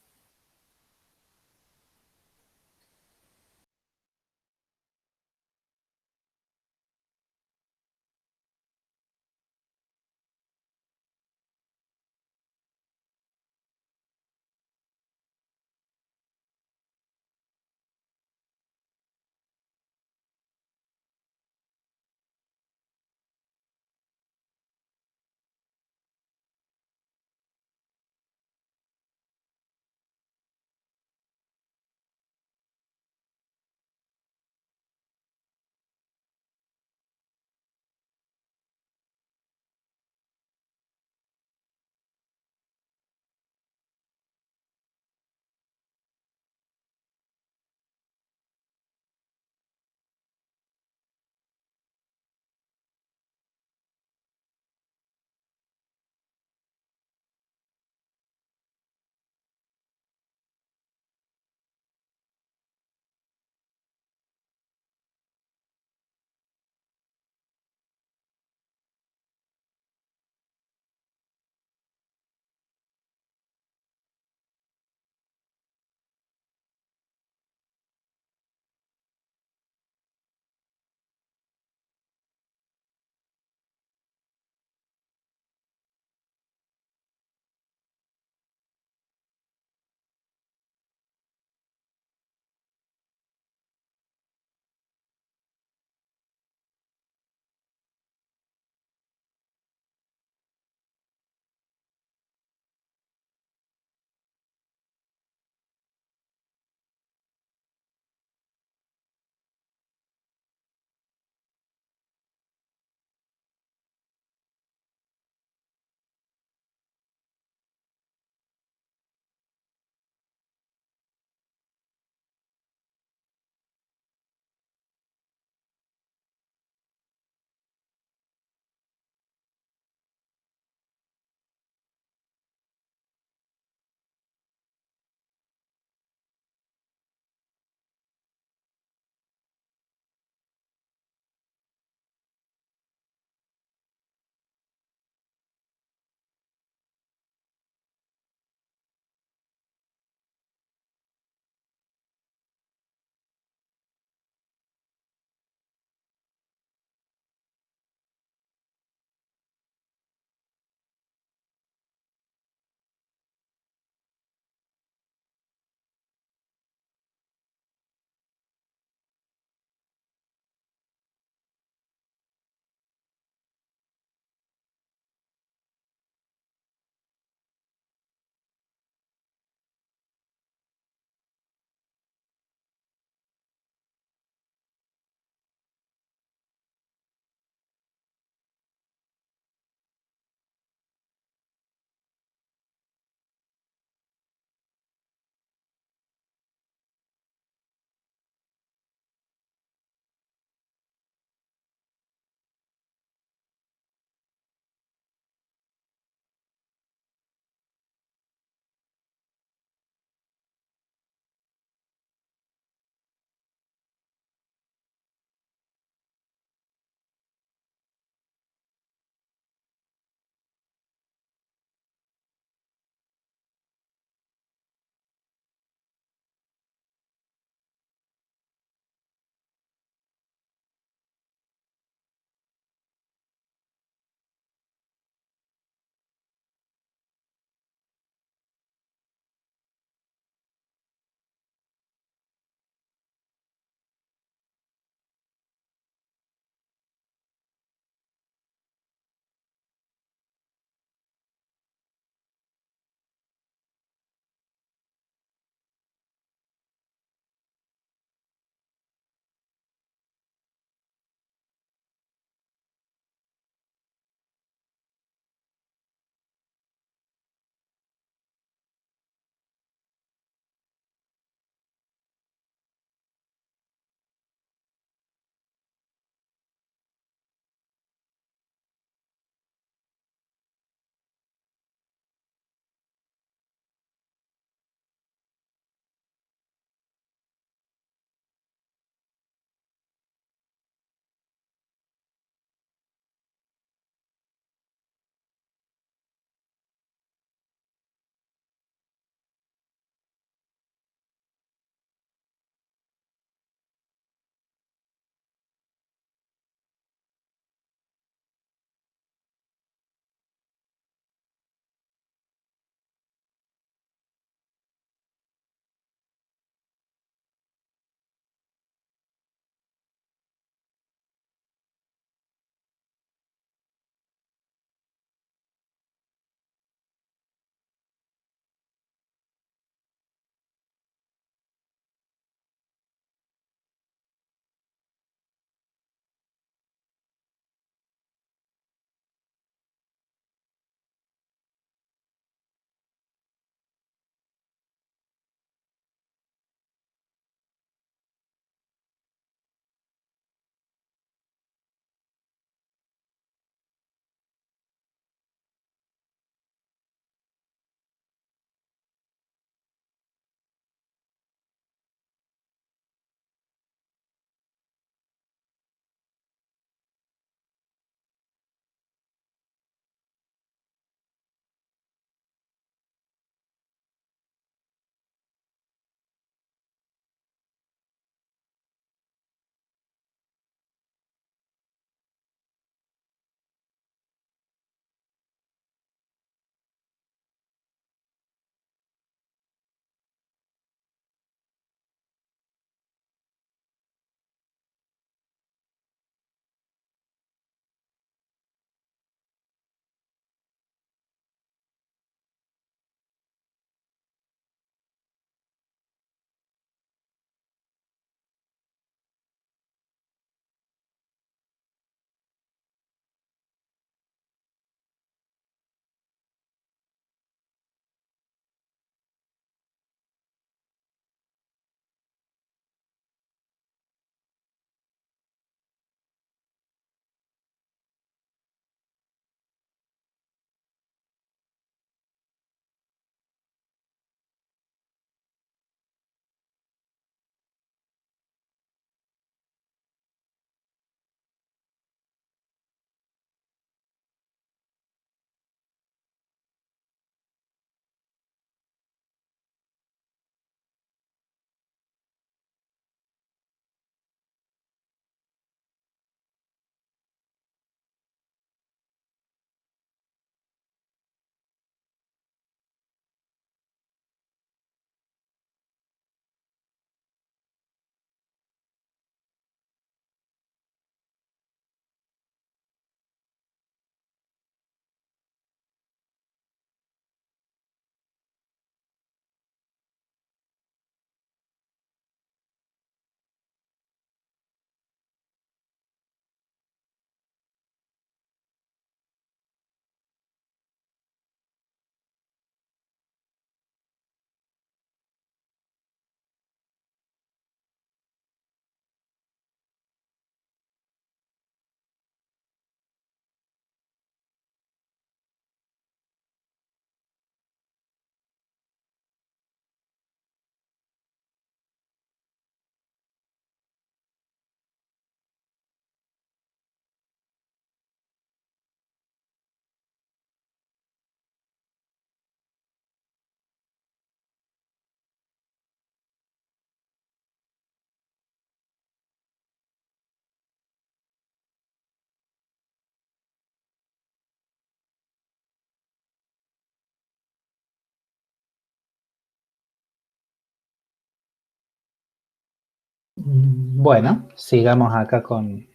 S1: Bueno, sigamos acá con,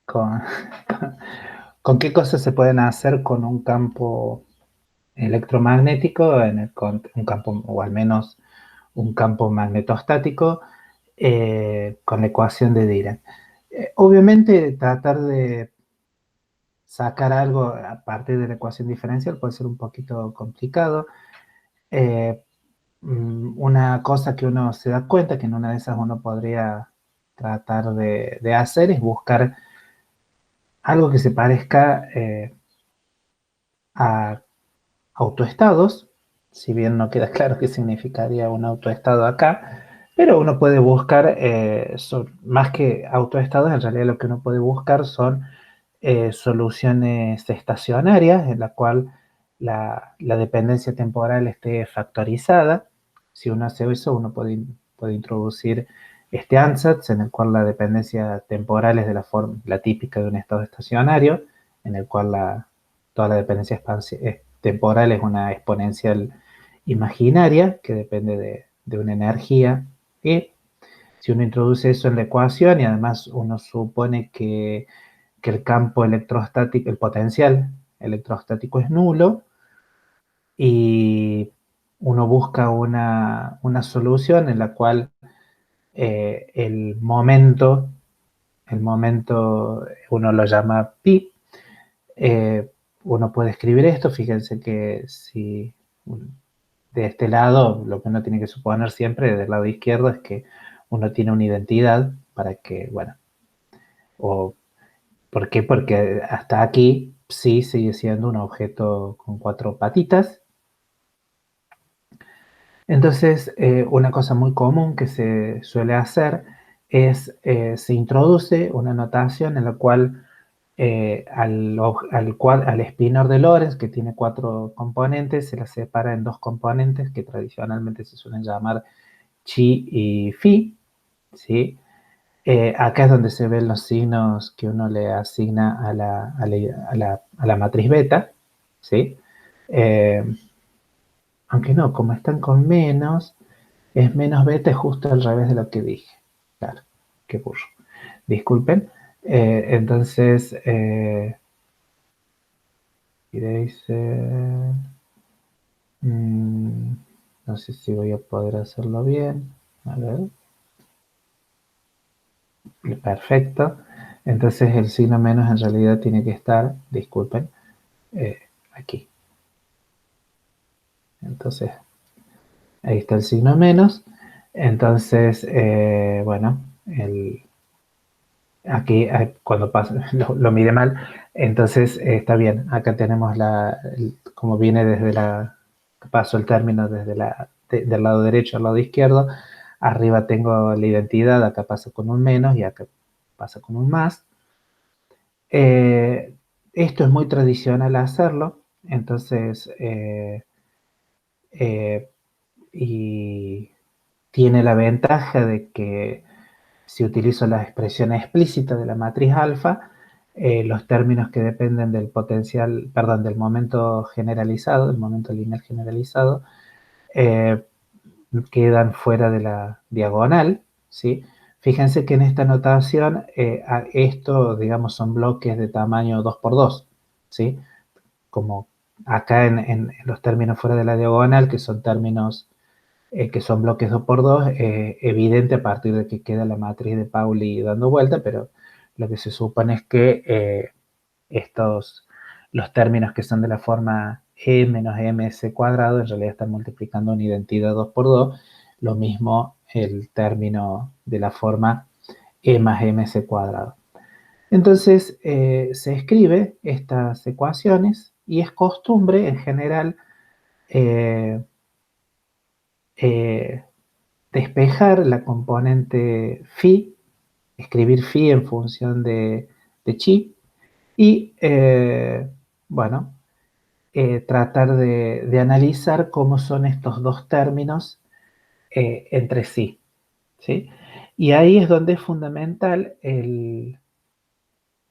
S1: con qué cosas se pueden hacer con un campo electromagnético, un campo, o al menos un campo magnetostático, con la ecuación de Dirac. Obviamente, tratar de sacar algo a partir de la ecuación diferencial puede ser un poquito complicado. Eh, una cosa que uno se da cuenta que en una de esas uno podría tratar de hacer es buscar algo que se parezca a autoestados, si bien no queda claro qué significaría un autoestado acá, pero uno puede buscar, más que autoestados, en realidad lo que uno puede buscar son soluciones estacionarias en la cual la dependencia temporal esté factorizada. Si uno hace eso, uno puede introducir este ansatz en el cual la dependencia temporal es de la forma, la típica de un estado estacionario, en el cual toda la dependencia temporal es una exponencial imaginaria que depende de una energía. Y si uno introduce eso en la ecuación y además uno supone que el campo electrostático, el potencial electrostático es nulo, y uno busca una solución en la cual el momento uno lo llama pi. Uno puede escribir esto, fíjense que si de este lado, lo que uno tiene que suponer siempre del lado izquierdo es que uno tiene una identidad para que, bueno, o ¿por qué? Porque hasta aquí sí sigue siendo un objeto con 4 patitas. Entonces, una cosa muy común que se suele hacer es, se introduce una notación en la cual al espinor de Lorentz, que tiene 4 componentes, se la separa en 2 componentes que tradicionalmente se suelen llamar chi y phi, ¿sí? Acá es donde se ven los signos que uno le asigna a la matriz beta, ¿sí? Eh, Aunque no, como están con menos, es menos beta, es justo al revés de lo que dije. Claro, qué burro. Disculpen. Entonces, y dice, mm, no sé si voy a poder hacerlo bien. A ver. Perfecto. Entonces el signo menos en realidad tiene que estar, disculpen, aquí. Entonces, ahí está el signo menos. Entonces, bueno, aquí cuando pasa, lo mide mal, entonces está bien. Acá tenemos como viene desde paso el término desde del lado derecho al lado izquierdo. Arriba tengo la identidad, acá pasa con un menos y acá pasa con un más. Esto es muy tradicional hacerlo, entonces, eh, y tiene la ventaja de que si utilizo la expresión explícita de la matriz alfa, los términos que dependen del potencial, perdón, del momento generalizado, del momento lineal generalizado, eh, quedan fuera de la diagonal, ¿sí? Fíjense que en esta notación, esto, digamos, son bloques de tamaño 2 por 2, ¿sí? Como acá en los términos fuera de la diagonal, que son términos que son bloques 2 por 2, evidente a partir de que queda la matriz de Pauli dando vuelta, pero lo que se supone es que los términos que son de la forma e menos ms cuadrado en realidad están multiplicando una identidad 2 por 2, lo mismo el término de la forma e más ms cuadrado. Entonces se escribe estas ecuaciones y es costumbre en general eh, eh, despejar la componente phi, escribir phi en función de chi y, bueno, tratar de analizar cómo son estos dos términos entre sí, ¿sí? Y ahí es donde es fundamental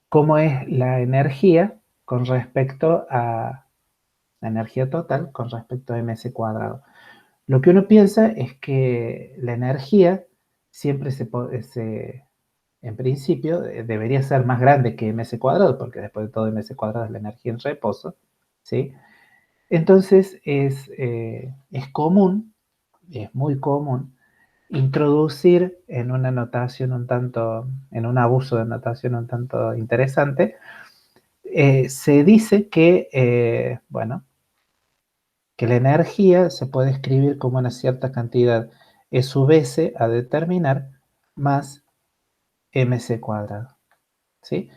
S1: cómo es la energía con respecto a la energía total con respecto a ms cuadrado. Lo que uno piensa es que la energía siempre en principio debería ser más grande que ms cuadrado, porque después de todo ms cuadrado es la energía en reposo, ¿sí? Entonces es común, es muy común, introducir en una notación en un abuso de notación un tanto interesante, se dice que, bueno, que la energía se puede escribir como una cierta cantidad E sub S a determinar más mc cuadrado, ¿sí?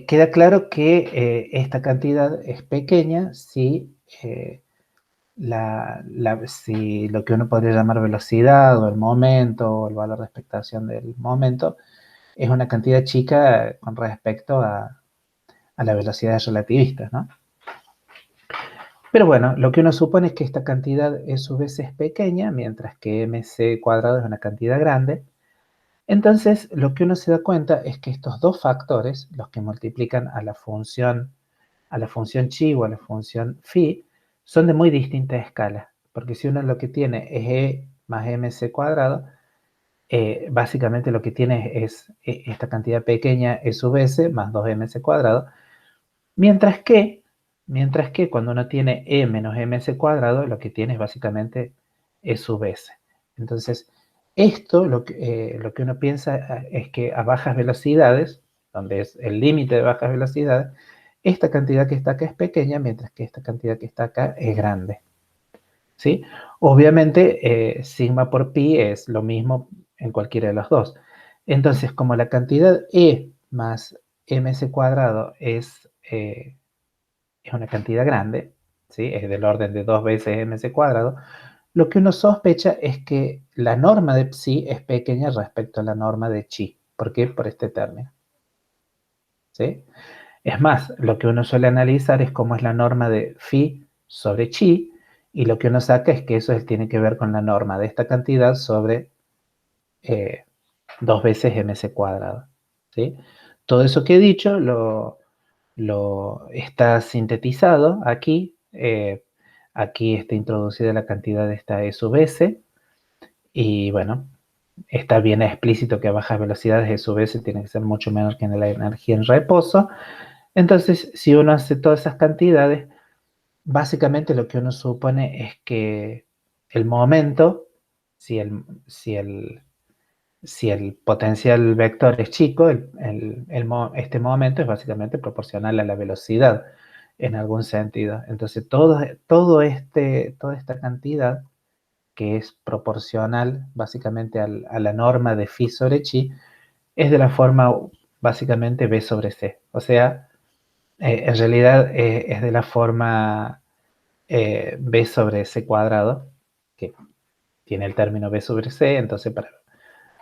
S1: Queda claro que esta cantidad es pequeña si, si lo que uno podría llamar velocidad o el momento o el valor de expectación del momento es una cantidad chica con respecto a las velocidades relativistas, ¿no? Pero bueno, lo que uno supone es que esta cantidad E sub S es pequeña, mientras que mc cuadrado es una cantidad grande. Entonces, lo que uno se da cuenta es que estos dos factores, los que multiplican a la función chi o a la función phi, son de muy distinta escala. Porque si uno lo que tiene es E más mc cuadrado, básicamente lo que tiene es esta cantidad pequeña E sub S más 2mc cuadrado, mientras que cuando uno tiene E menos mc cuadrado, lo que tiene es básicamente E sub S. Entonces, esto lo que uno piensa es que a bajas velocidades, donde es el límite de bajas velocidades, esta cantidad que está acá es pequeña, mientras que esta cantidad que está acá es grande, ¿sí? Obviamente, sigma por pi es lo mismo en cualquiera de los dos. Entonces, como la cantidad E más mc cuadrado es una cantidad grande, ¿sí? Es del orden de 2 veces mc cuadrado, lo que uno sospecha es que la norma de psi es pequeña respecto a la norma de chi. ¿Por qué? Por este término, ¿sí? Es más, lo que uno suele analizar es cómo es la norma de phi sobre chi, y lo que uno saca es que eso tiene que ver con la norma de esta cantidad sobre 2 veces mc cuadrado, ¿sí? Todo eso que he dicho lo está sintetizado aquí. Aquí está introducida la cantidad de esta E sub S, y bueno, está bien explícito que a bajas velocidades E sub S tiene que ser mucho menor que en la energía en reposo. Entonces, si uno hace todas esas cantidades, básicamente lo que uno supone es que el momento, si el potencial vector es chico, este momento es básicamente proporcional a la velocidad en algún sentido. Entonces, toda esta cantidad, que es proporcional básicamente a la norma de phi sobre chi, es de la forma básicamente b sobre c. O sea, en realidad es de la forma b sobre c cuadrado, que tiene el término b sobre c. Entonces,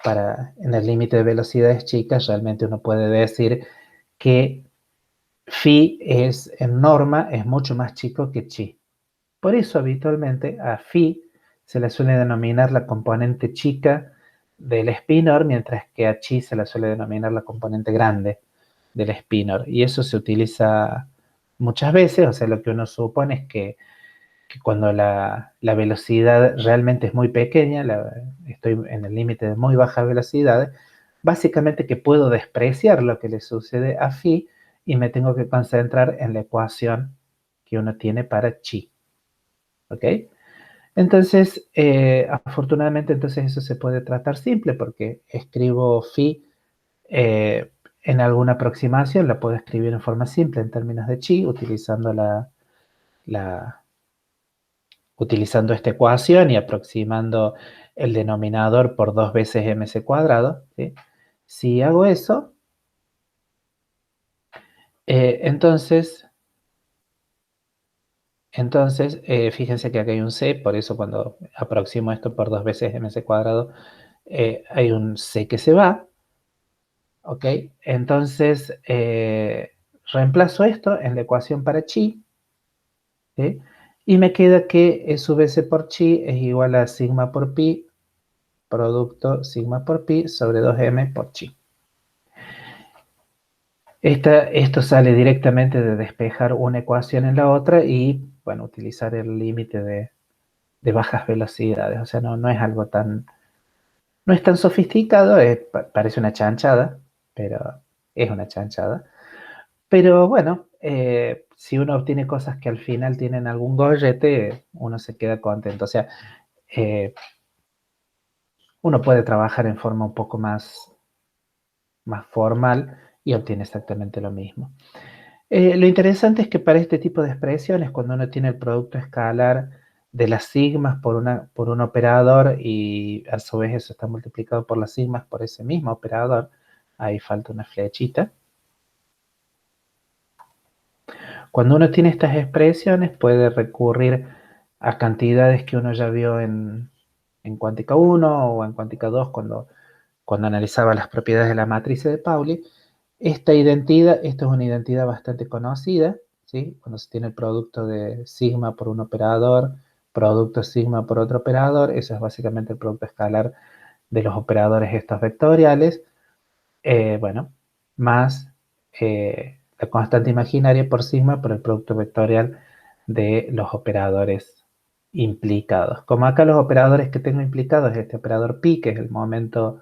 S1: en el límite de velocidades chicas, realmente uno puede decir que phi en norma es mucho más chico que chi. Por eso habitualmente a phi se le suele denominar la componente chica del spinor, mientras que a chi se le suele denominar la componente grande del spinor. Y eso se utiliza muchas veces. O sea, lo que uno supone es que cuando la velocidad realmente es muy pequeña, estoy en el límite de muy baja velocidad, básicamente que puedo despreciar lo que le sucede a phi y me tengo que concentrar en la ecuación que uno tiene para chi. ¿Ok? Entonces, afortunadamente, entonces eso se puede tratar simple, porque escribo phi en alguna aproximación, la puedo escribir en forma simple en términos de chi, utilizando esta ecuación y aproximando el denominador por 2 veces mc cuadrado, ¿sí? Si hago eso, entonces fíjense que acá hay un c, por eso cuando aproximo esto por 2 veces mc cuadrado, hay un c que se va, ¿ok? Entonces, reemplazo esto en la ecuación para chi, ¿sí? Y me queda que E sub S por chi es igual a sigma por pi, producto sigma por pi sobre 2m por chi. Esto sale directamente de despejar una ecuación en la otra y, bueno, utilizar el límite de bajas velocidades. O sea, no es algo tan No es tan sofisticado, parece una chanchada, pero es una chanchada. Pero bueno, si uno obtiene cosas que al final tienen algún gollete, uno se queda contento. O sea, uno puede trabajar en forma un poco más formal y obtiene exactamente lo mismo. Lo interesante es que para este tipo de expresiones, cuando uno tiene el producto escalar de las sigmas por un operador y a su vez eso está multiplicado por las sigmas por ese mismo operador, ahí falta una flechita. Cuando uno tiene estas expresiones puede recurrir a cantidades que uno ya vio en cuántica 1 o en cuántica 2 cuando analizaba las propiedades de la matriz de Pauli. Esta es una identidad bastante conocida, ¿sí? Cuando se tiene el producto de sigma por un operador, producto sigma por otro operador, eso es básicamente el producto escalar de los operadores estos vectoriales, bueno, más la constante imaginaria por sigma por el producto vectorial de los operadores implicados. Como acá los operadores que tengo implicados es este operador pi, que es el momento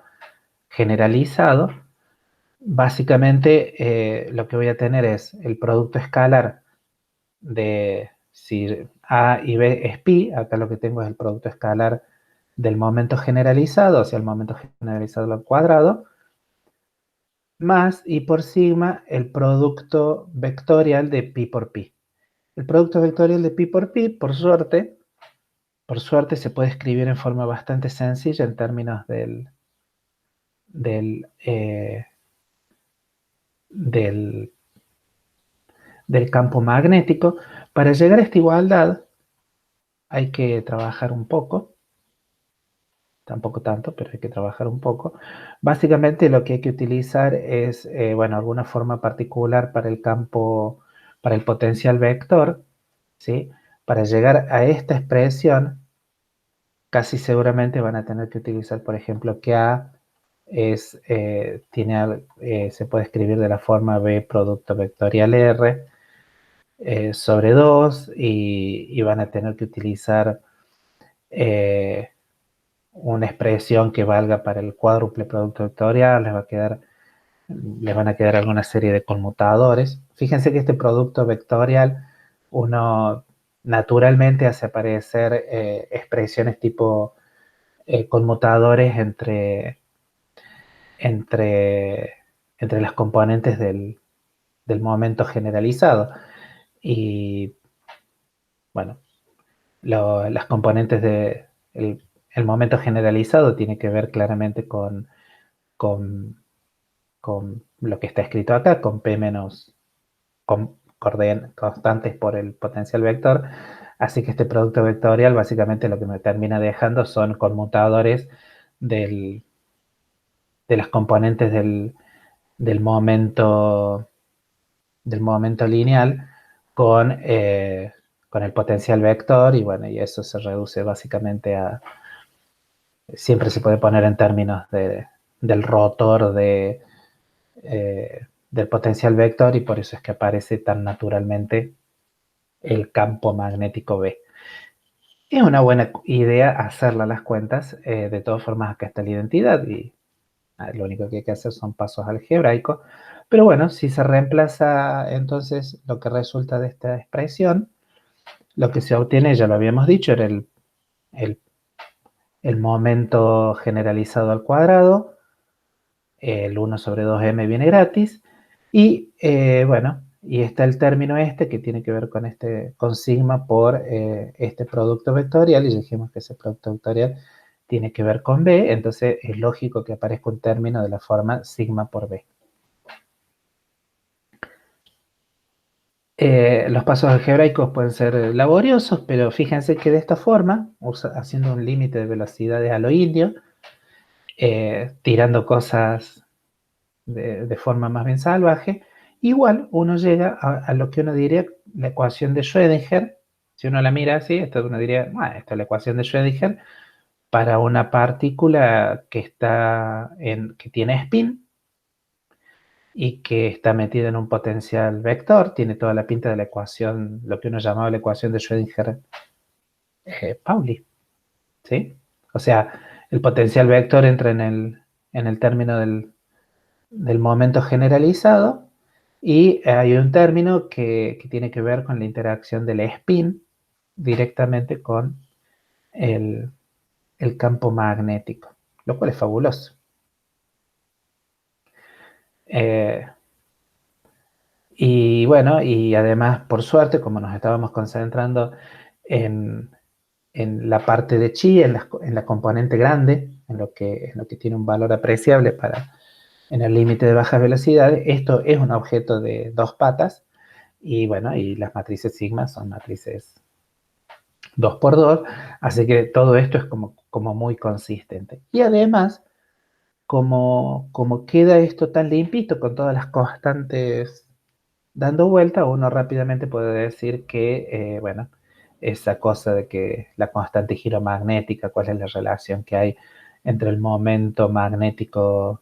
S1: generalizado, básicamente lo que voy a tener es el producto escalar de si A y B es pi, acá lo que tengo es el producto escalar del momento generalizado, o sea, el momento generalizado al cuadrado, más y por sigma el producto vectorial de pi por pi. El producto vectorial de pi por pi, por suerte, se puede escribir en forma bastante sencilla en términos del, eh, del del campo magnético. Para llegar a esta igualdad hay que trabajar un poco, tampoco tanto, pero hay que trabajar un poco. Básicamente lo que hay que utilizar es, bueno, alguna forma particular para el campo, para el potencial vector, ¿sí? Para llegar a esta expresión, casi seguramente van a tener que utilizar, por ejemplo, que A es, se puede escribir de la forma B producto vectorial R, sobre 2 y van a tener que utilizar una expresión que valga para el cuádruple producto vectorial, les van a quedar alguna serie de conmutadores. Fíjense que este producto vectorial uno naturalmente hace aparecer expresiones tipo conmutadores entre, entre las componentes del momento generalizado. Y bueno, las componentes del el momento generalizado tiene que ver claramente con, con lo que está escrito acá, con P menos constantes por el potencial vector. Así que este producto vectorial básicamente lo que me termina dejando son conmutadores de las componentes del momento lineal con el potencial vector y bueno, y eso se reduce básicamente a, siempre se puede poner en términos del rotor del potencial vector y por eso es que aparece tan naturalmente el campo magnético B. Es una buena idea hacerla las cuentas, de todas formas acá está la identidad y lo único que hay que hacer son pasos algebraicos, pero bueno, si se reemplaza entonces lo que resulta de esta expresión, lo que se obtiene, ya lo habíamos dicho, era el, el momento generalizado al cuadrado, el 1 sobre 2m viene gratis, y bueno, y está el término este que tiene que ver con sigma por este producto vectorial, y dijimos que ese producto vectorial tiene que ver con b, entonces es lógico que aparezca un término de la forma sigma por b. Los pasos algebraicos pueden ser laboriosos, pero fíjense que de esta forma, haciendo un límite de velocidades a lo indio, tirando cosas de forma más bien salvaje, igual uno llega a lo que uno diría la ecuación de Schrödinger. Si uno la mira así, esto uno diría, bueno, esta es la ecuación de Schrödinger para una partícula que tiene spin y que está metida en un potencial vector, tiene toda la pinta de la ecuación, lo que uno llamaba la ecuación de Schrödinger Pauli, ¿sí? O sea, el potencial vector entra en el término del momento generalizado, y hay un término que tiene que ver con la interacción del spin directamente con el campo magnético, lo cual es fabuloso. Y bueno, y además, por suerte, como nos estábamos concentrando en la parte de chi, en la componente grande, en lo que tiene un valor apreciable en el límite de bajas velocidades, esto es un objeto de dos patas, y bueno, y las matrices sigma son matrices 2×2, así que todo esto es como muy consistente. Y además, como queda esto tan limpito con todas las constantes dando vuelta, uno rápidamente puede decir que, bueno, esa cosa de que la constante giromagnética, cuál es la relación que hay entre el momento magnético,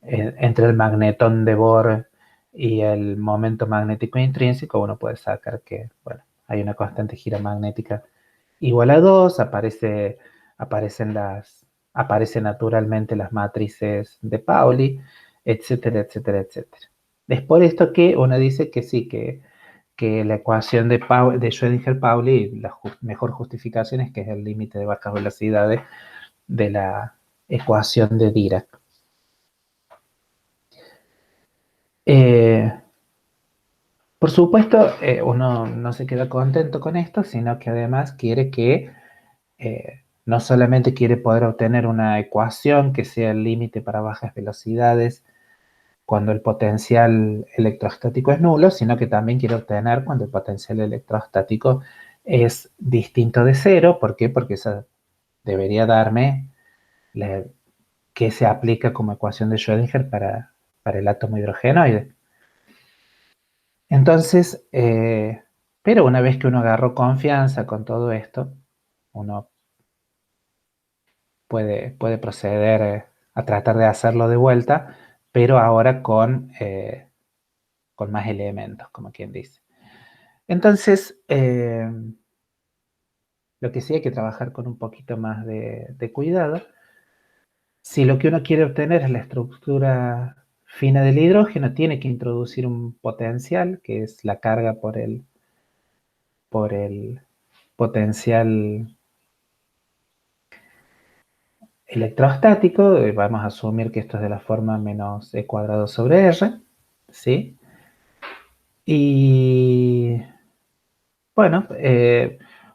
S1: entre el magnetón de Bohr y el momento magnético intrínseco, uno puede sacar que, bueno, hay una constante giromagnética igual a 2, aparecen naturalmente las matrices de Pauli, etcétera, etcétera, etcétera. Es por esto que uno dice que sí, que la ecuación de Schrödinger-Pauli, la mejor justificación es que es el límite de bajas velocidades de la ecuación de Dirac. Por supuesto, uno no se queda contento con esto, sino que además quiere que no solamente quiere poder obtener una ecuación que sea el límite para bajas velocidades cuando el potencial electrostático es nulo, sino que también quiere obtener cuando el potencial electrostático es distinto de cero. ¿Por qué? Porque eso debería darme que se aplica como ecuación de Schrödinger para el átomo hidrogenoide. Entonces, pero una vez que uno agarró confianza con todo esto, uno puede proceder a tratar de hacerlo de vuelta, pero ahora con más elementos, como quien dice. Entonces, lo que sí hay que trabajar con un poquito más de cuidado. Si lo que uno quiere obtener es la estructura fina del hidrógeno, tiene que introducir un potencial, que es la carga por el potencial electrostático. Vamos a asumir que esto es de la forma menos E cuadrado sobre R, ¿sí? Y bueno,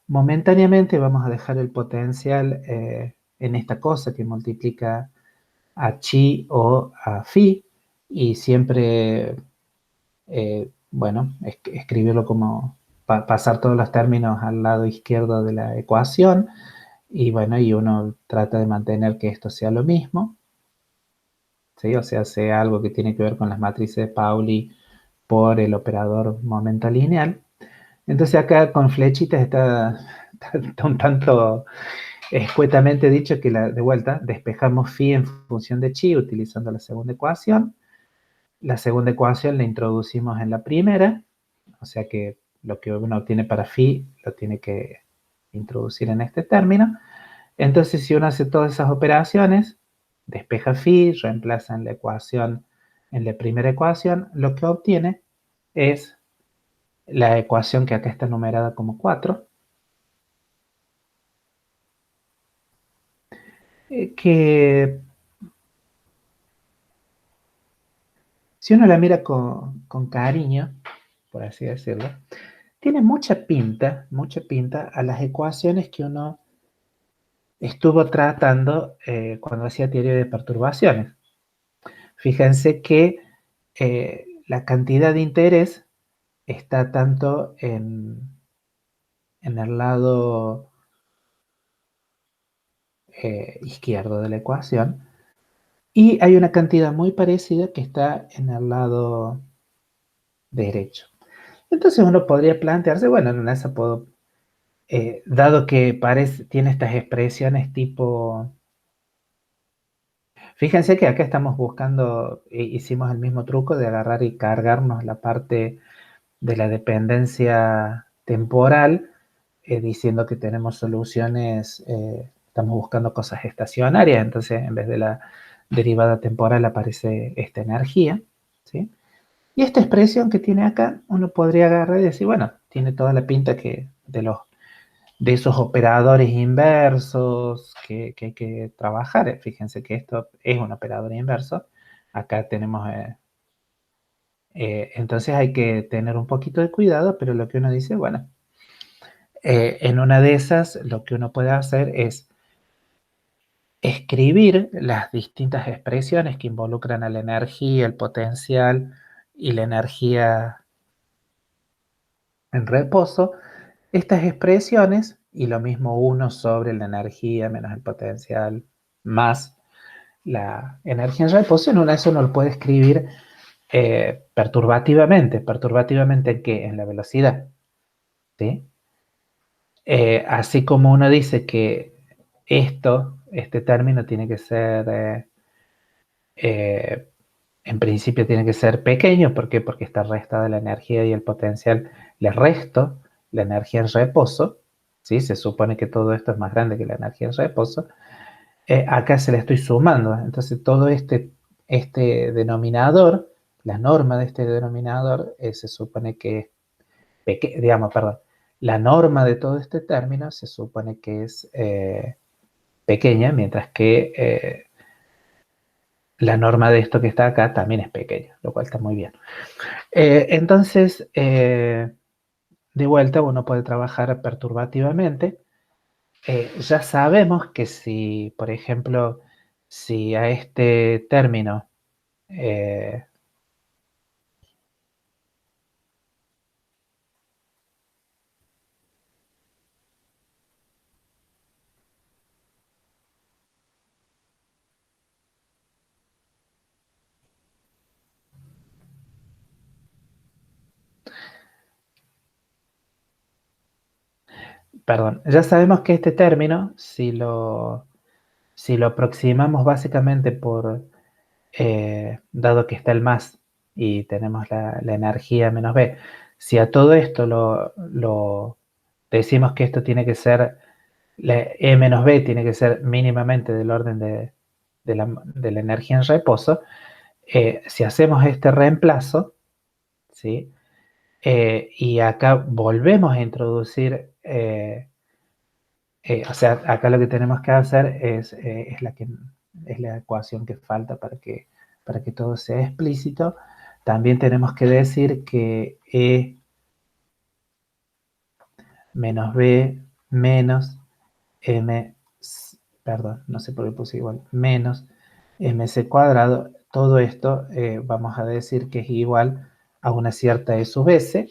S1: momentáneamente vamos a dejar el potencial en esta cosa que multiplica a chi o a phi, y siempre, bueno, escribirlo como pasar todos los términos al lado izquierdo de la ecuación, y bueno, y uno trata de mantener que esto sea lo mismo, ¿sí? O sea algo que tiene que ver con las matrices de Pauli por el operador momento lineal. Entonces acá con flechitas está un tanto escuetamente dicho que de vuelta despejamos phi en función de chi utilizando la segunda ecuación. La segunda ecuación la introducimos en la primera, o sea que lo que uno obtiene para phi lo tiene que introducir en este término. Entonces, si uno hace todas esas operaciones, despeja phi, reemplaza en la ecuación, en la primera ecuación, lo que obtiene es la ecuación que acá está numerada como 4, que si uno la mira con cariño, por así decirlo, tiene mucha pinta a las ecuaciones que uno estuvo tratando cuando hacía teoría de perturbaciones. Fíjense que la cantidad de interés está tanto en el lado izquierdo de la ecuación, y hay una cantidad muy parecida que está en el lado derecho. Entonces uno podría plantearse, bueno, en esa puedo, dado que tiene estas expresiones tipo. Fíjense que acá estamos buscando, hicimos el mismo truco de agarrar y cargarnos la parte de la dependencia temporal, diciendo que tenemos soluciones estamos buscando cosas estacionarias, entonces en vez de la derivada temporal aparece esta energía, ¿sí? Y esta expresión que tiene acá, uno podría agarrar y decir, bueno, tiene toda la pinta que de esos operadores inversos que hay que trabajar. Fíjense que esto es un operador inverso. Acá tenemos, entonces hay que tener un poquito de cuidado, pero lo que uno dice, bueno, en una de esas lo que uno puede hacer es escribir las distintas expresiones que involucran a la energía, el potencial y la energía en reposo, estas expresiones, y lo mismo 1 sobre la energía menos el potencial más la energía en reposo, en una de eso uno lo puede escribir perturbativamente. ¿Perturbativamente en qué? En la velocidad, ¿sí? Así como uno dice que este término tiene que ser, en principio tiene que ser pequeño. ¿Por qué? Porque está restada la energía y el potencial. Le resto la energía en reposo, ¿sí? Se supone que todo esto es más grande que la energía en reposo. Acá se le estoy sumando. Entonces todo este denominador, la norma de este denominador, se supone que es digamos, perdón, la norma de todo este término se supone que es pequeña, mientras que la norma de esto que está acá también es pequeña, lo cual está muy bien. Entonces, de vuelta, uno puede trabajar perturbativamente. Ya sabemos que si, por ejemplo, si a este término perdón, ya sabemos que este término, si lo aproximamos básicamente dado que está el más y tenemos la energía menos B, si a todo esto lo decimos que esto tiene que ser, la E menos B tiene que ser mínimamente del orden de la energía en reposo, si hacemos este reemplazo, ¿sí? Y acá volvemos a introducir, o sea, acá lo que tenemos que hacer es la ecuación que falta para que todo sea explícito. También tenemos que decir que E menos B menos M, perdón, no sé por qué puse igual, menos mc cuadrado, todo esto vamos a decir que es igual a una cierta E sub s.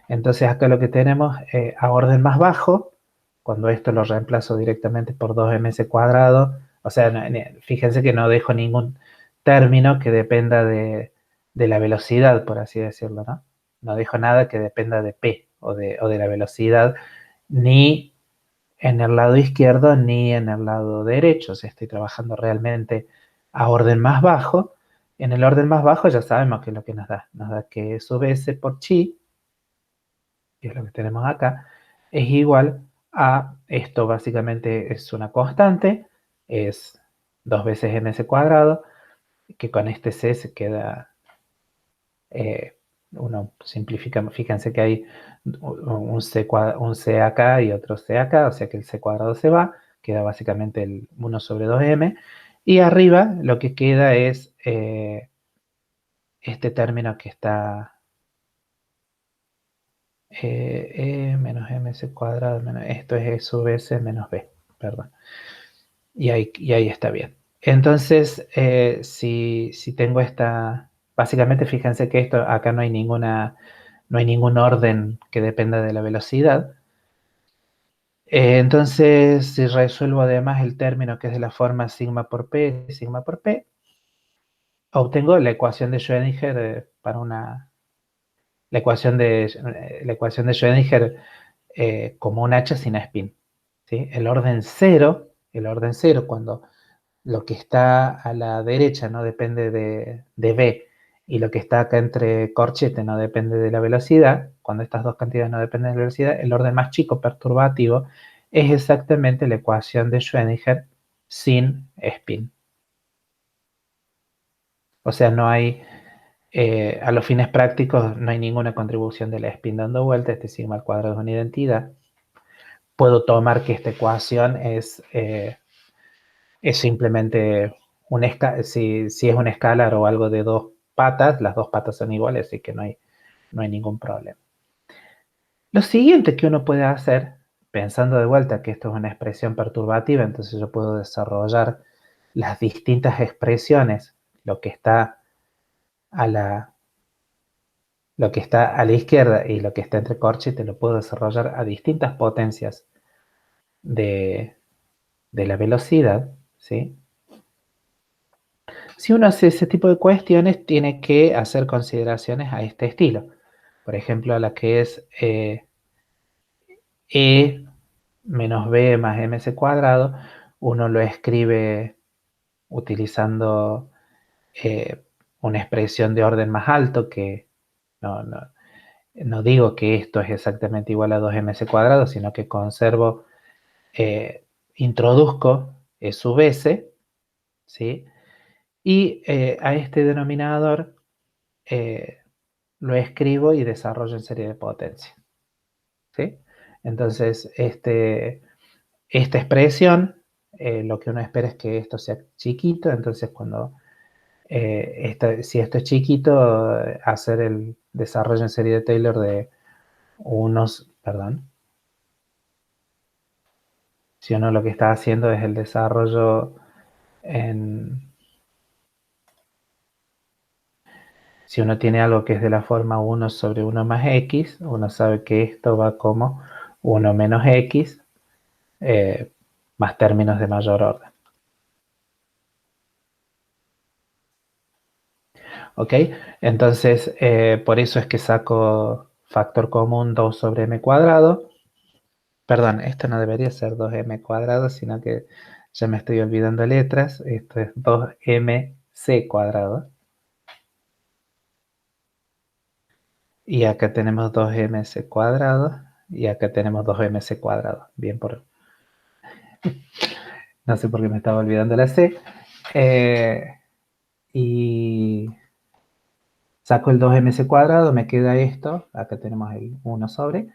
S1: Entonces acá lo que tenemos a orden más bajo, cuando esto lo reemplazo directamente por 2ms cuadrado, o sea, fíjense que no dejo ningún término que dependa de la velocidad, por así decirlo, ¿no? No dejo nada que dependa de P o de la velocidad, ni en el lado izquierdo ni en el lado derecho. O sea, estoy trabajando realmente a orden más bajo. En el orden más bajo ya sabemos que es lo que nos da que sub s por chi, que es lo que tenemos acá, es igual a esto. Básicamente es una constante, es 2 veces ms cuadrado, que con este c se queda, uno simplifica, fíjense que hay un c acá y otro c acá, o sea que el c cuadrado se va, queda básicamente el 1 sobre 2m, y arriba lo que queda es este término que está menos mc cuadrado, menos, esto es e sub s menos b, perdón. Y ahí está bien. Entonces, si tengo básicamente fíjense que esto, acá no hay ningún orden que dependa de la velocidad. Entonces, si resuelvo además el término que es de la forma sigma por p, obtengo la ecuación de Schrödinger la ecuación de Schrödinger como un H sin spin, ¿sí? El orden cero, cuando lo que está a la derecha no depende de B y lo que está acá entre corchete no depende de la velocidad, cuando estas dos cantidades no dependen de la velocidad, el orden más chico perturbativo es exactamente la ecuación de Schrödinger sin spin. O sea, no hay, a los fines prácticos, no hay ninguna contribución de la spin dando vuelta. Este sigma al cuadrado es una identidad. Puedo tomar que esta ecuación es simplemente si es un escalar o algo de dos patas, las dos patas son iguales, así que no hay ningún problema. Lo siguiente que uno puede hacer, pensando de vuelta que esto es una expresión perturbativa, entonces yo puedo desarrollar las distintas expresiones, lo que está a la izquierda y lo que está entre corchetes, lo puedo desarrollar a distintas potencias de la velocidad, ¿sí? Si uno hace ese tipo de cuestiones, tiene que hacer consideraciones a este estilo. Por ejemplo, a la que es E menos B más mc cuadrado, uno lo escribe utilizando una expresión de orden más alto, que no digo que esto es exactamente igual a 2mc cuadrado, sino que conservo, introduzco E sub s, ¿sí? Y a este denominador lo escribo y desarrollo en serie de potencia, ¿sí? Entonces, esta expresión, lo que uno espera es que esto sea chiquito, entonces si esto es chiquito, hacer el desarrollo en serie de Taylor de si uno lo que está haciendo es el desarrollo si uno tiene algo que es de la forma 1 sobre 1 más x, uno sabe que esto va como 1 menos x, más términos de mayor orden. ¿Ok? Entonces, por eso es que saco factor común 2 sobre m cuadrado. Perdón, esto no debería ser 2m cuadrado, sino que ya me estoy olvidando letras. Esto es 2mc cuadrado. Y acá tenemos 2mc cuadrado. Y acá tenemos 2mc cuadrado. Bien, no sé por qué me estaba olvidando la c. Y saco el 2mc cuadrado, me queda esto. Acá tenemos el 1 sobre.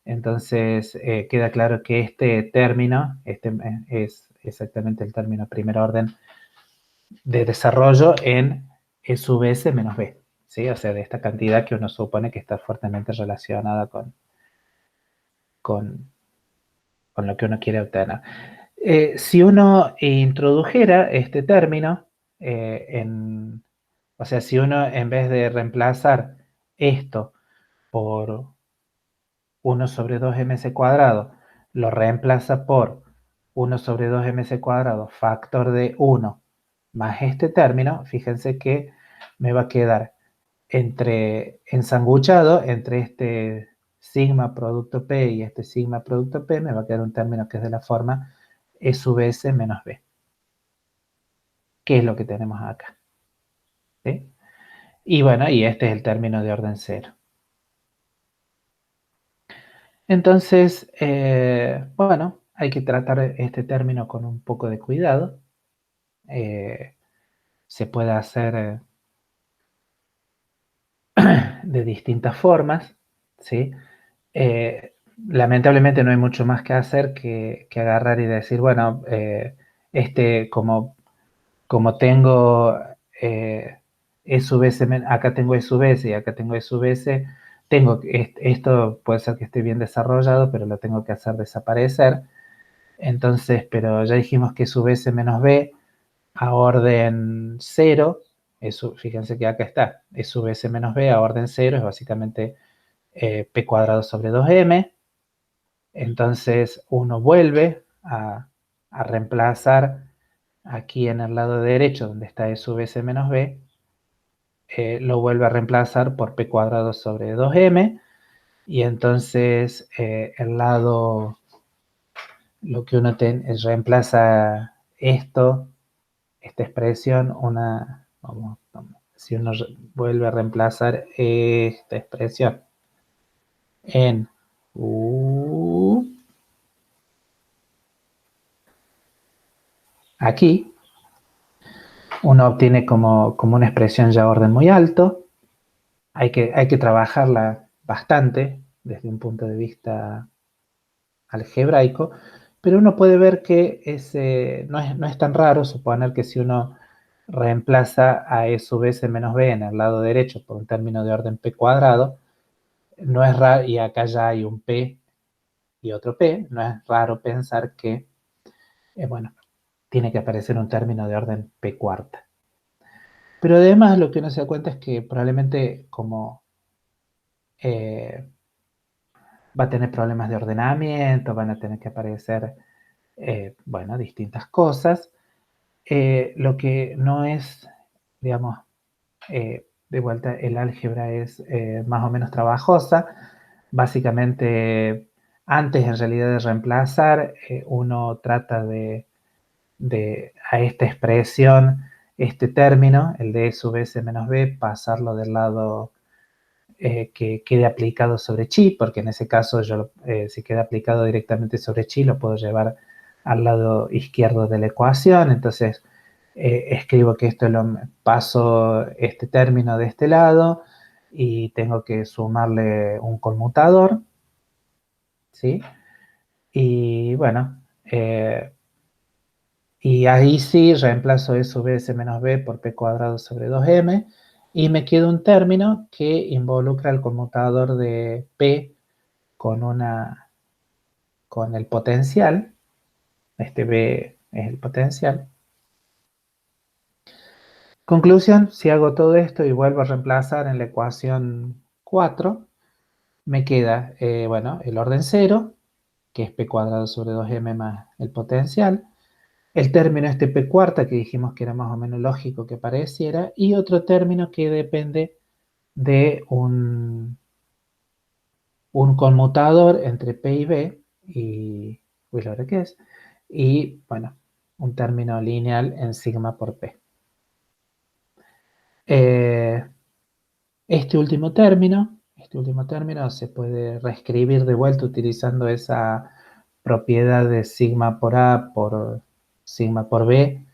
S1: Entonces queda claro que este término, es exactamente el término primer orden de desarrollo en E sub s menos b, ¿sí? O sea, de esta cantidad que uno supone que está fuertemente relacionada con lo que uno quiere obtener. Si uno introdujera este término, o sea, si uno en vez de reemplazar esto por 1 sobre 2mc cuadrado, lo reemplaza por 1 sobre 2mc cuadrado factor de 1 más este término, fíjense que me va a quedar ensanguchado entre este sigma producto P y este sigma producto P, me va a quedar un término que es de la forma E sub s menos B. ¿Qué es lo que tenemos acá? ¿Sí? Y bueno, y este es el término de orden 0. Entonces, bueno, hay que tratar este término con un poco de cuidado. Se puede hacer de distintas formas, ¿sí? Lamentablemente no hay mucho más que hacer que agarrar y decir, bueno, como tengo E sub s, acá tengo E sub s y acá tengo E sub s, esto puede ser que esté bien desarrollado, pero lo tengo que hacer desaparecer. Entonces, pero ya dijimos que E sub s menos b a orden 0, fíjense que acá está, E sub s menos b a orden 0 es básicamente p cuadrado sobre 2m. Entonces uno vuelve a reemplazar aquí en el lado derecho donde está E sub s menos b, lo vuelve a reemplazar por p cuadrado sobre 2m, y entonces el lado, lo que uno reemplaza esta expresión, si uno vuelve a reemplazar esta expresión en aquí, uno obtiene como una expresión ya orden muy alto. Hay que trabajarla bastante desde un punto de vista algebraico, pero uno puede ver que no es tan raro suponer que si uno reemplaza a E sub s menos b en el lado derecho por un término de orden p cuadrado, no es raro, y acá ya hay un p y otro p, no es raro pensar que, bueno, tiene que aparecer un término de orden p cuarta. Pero además lo que uno se da cuenta es que probablemente como va a tener problemas de ordenamiento, van a tener que aparecer, bueno, distintas cosas. Lo que no es, digamos, de vuelta, el álgebra es más o menos trabajosa. Básicamente, antes en realidad de reemplazar, uno trata a esta expresión, este término, el de E sub s menos b, pasarlo del lado que quede aplicado sobre chi, porque en ese caso si queda aplicado directamente sobre chi, lo puedo llevar al lado izquierdo de la ecuación. Entonces escribo que esto paso este término de este lado y tengo que sumarle un conmutador, ¿sí? Y bueno, y ahí sí reemplazo E sub s menos b por p cuadrado sobre 2m y me queda un término que involucra el conmutador de p con el potencial. Este b es el potencial. Conclusión, si hago todo esto y vuelvo a reemplazar en la ecuación 4, me queda, bueno, el orden 0, que es p cuadrado sobre 2m más el potencial, el término este p cuarta, que dijimos que era más o menos lógico que apareciera, y otro término que depende de un conmutador entre p y b, y uy, la verdad que es, y bueno, un término lineal en sigma por p. Este último término se puede reescribir de vuelta utilizando esa propiedad de sigma por a por sigma por b.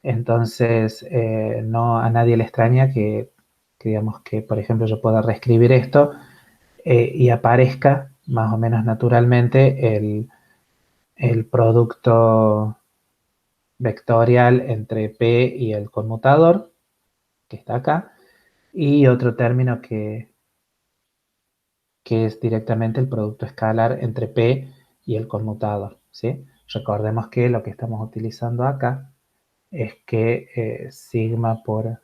S1: Entonces, no a nadie le extraña que digamos que, por ejemplo, yo pueda reescribir esto y aparezca más o menos naturalmente el producto vectorial entre p y el conmutador, que está acá, y otro término que es directamente el producto escalar entre p y el conmutador, ¿sí? Recordemos que lo que estamos utilizando acá es que sigma por a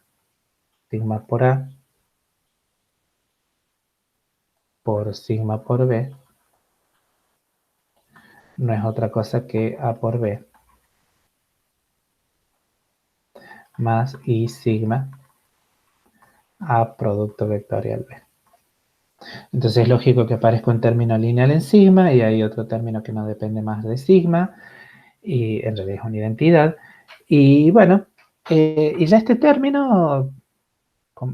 S1: por sigma por b no es otra cosa que a por b más i sigma a producto vectorial b. Entonces es lógico que aparezca un término lineal en sigma y hay otro término que no depende más de sigma, y en realidad es una identidad. Y bueno, y ya este término,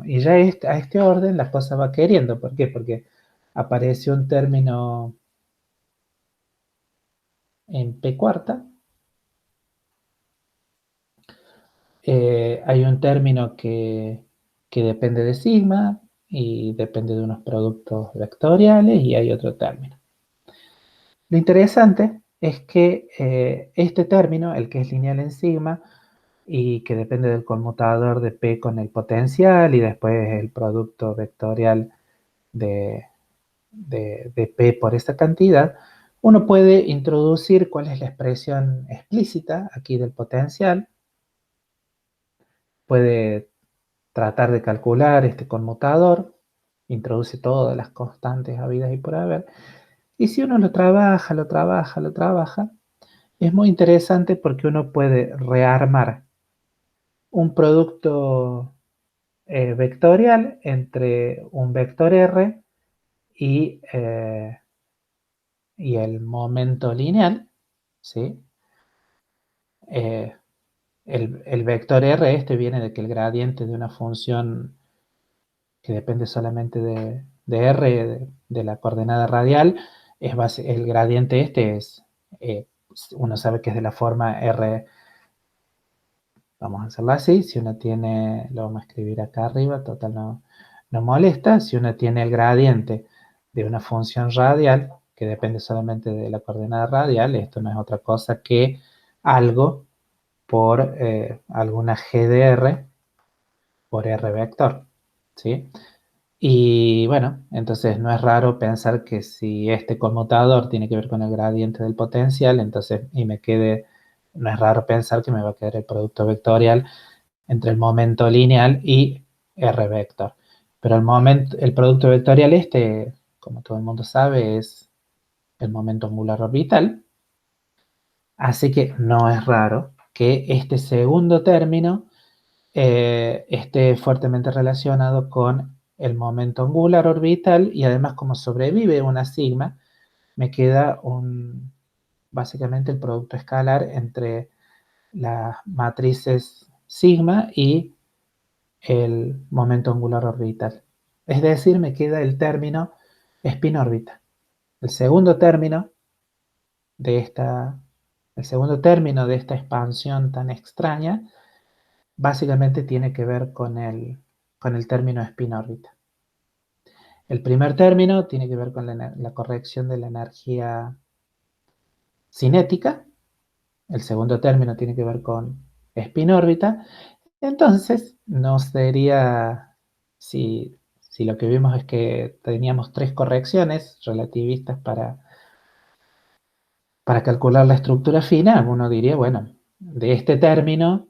S1: y ya a este orden la cosa va queriendo. ¿Por qué? Porque aparece un término en p cuarta, hay un término que depende de sigma y depende de unos productos vectoriales, y hay otro término. Lo interesante es que este término, el que es lineal en sigma y que depende del conmutador de p con el potencial y después el producto vectorial de p por esta cantidad, uno puede introducir cuál es la expresión explícita aquí del potencial, puede tratar de calcular este conmutador, introduce todas las constantes habidas y por haber, y si uno lo trabaja, es muy interesante porque uno puede rearmar un producto vectorial entre un vector R y el momento lineal, ¿sí? El vector R este viene de que el gradiente de una función que depende solamente de R, de la coordenada radial, el gradiente este es, uno sabe que es de la forma R vamos a hacerlo así, si uno tiene, lo vamos a escribir acá arriba, total no molesta, si uno tiene el gradiente de una función radial, que depende solamente de la coordenada radial, esto no es otra cosa que algo por alguna g de r por r vector, ¿sí? Y bueno, entonces no es raro pensar que si este conmutador tiene que ver con el gradiente del potencial, entonces, no es raro pensar que me va a quedar el producto vectorial entre el momento lineal y r vector. Pero el producto vectorial este, como todo el mundo sabe, es el momento angular orbital, así que no es raro que este segundo término esté fuertemente relacionado con el momento angular orbital, y además, como sobrevive una sigma, me queda básicamente el producto escalar entre las matrices sigma y el momento angular orbital. Es decir, me queda el término spin-órbita. El segundo término de esta, el segundo término de esta expansión tan extraña básicamente tiene que ver con el término spin-órbita. El primer término tiene que ver con la corrección de la energía cinética. El segundo término tiene que ver con spin-órbita. Entonces, no sería, si lo que vimos es que teníamos tres correcciones relativistas para calcular la estructura fina, uno diría, bueno, de este término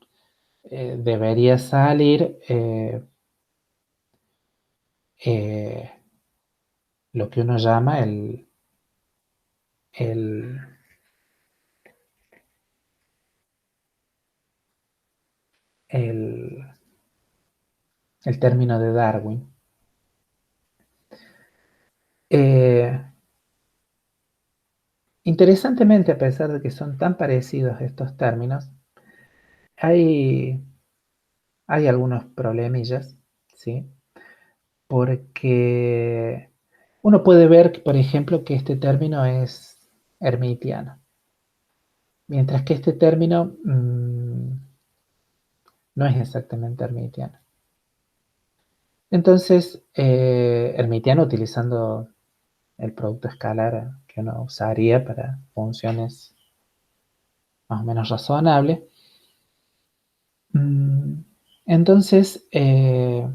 S1: debería salir eh, lo que uno llama el, el, el término de Darwin. Eh, Interesantemente, a pesar de que son tan parecidos estos términos, hay, hay algunos problemillas, ¿sí? Porque uno puede ver, por ejemplo, que este término es hermitiano, mientras que este término no es exactamente hermitiano. Entonces, hermitiano utilizando el producto escalar que uno usaría para funciones más o menos razonables. Entonces, eh,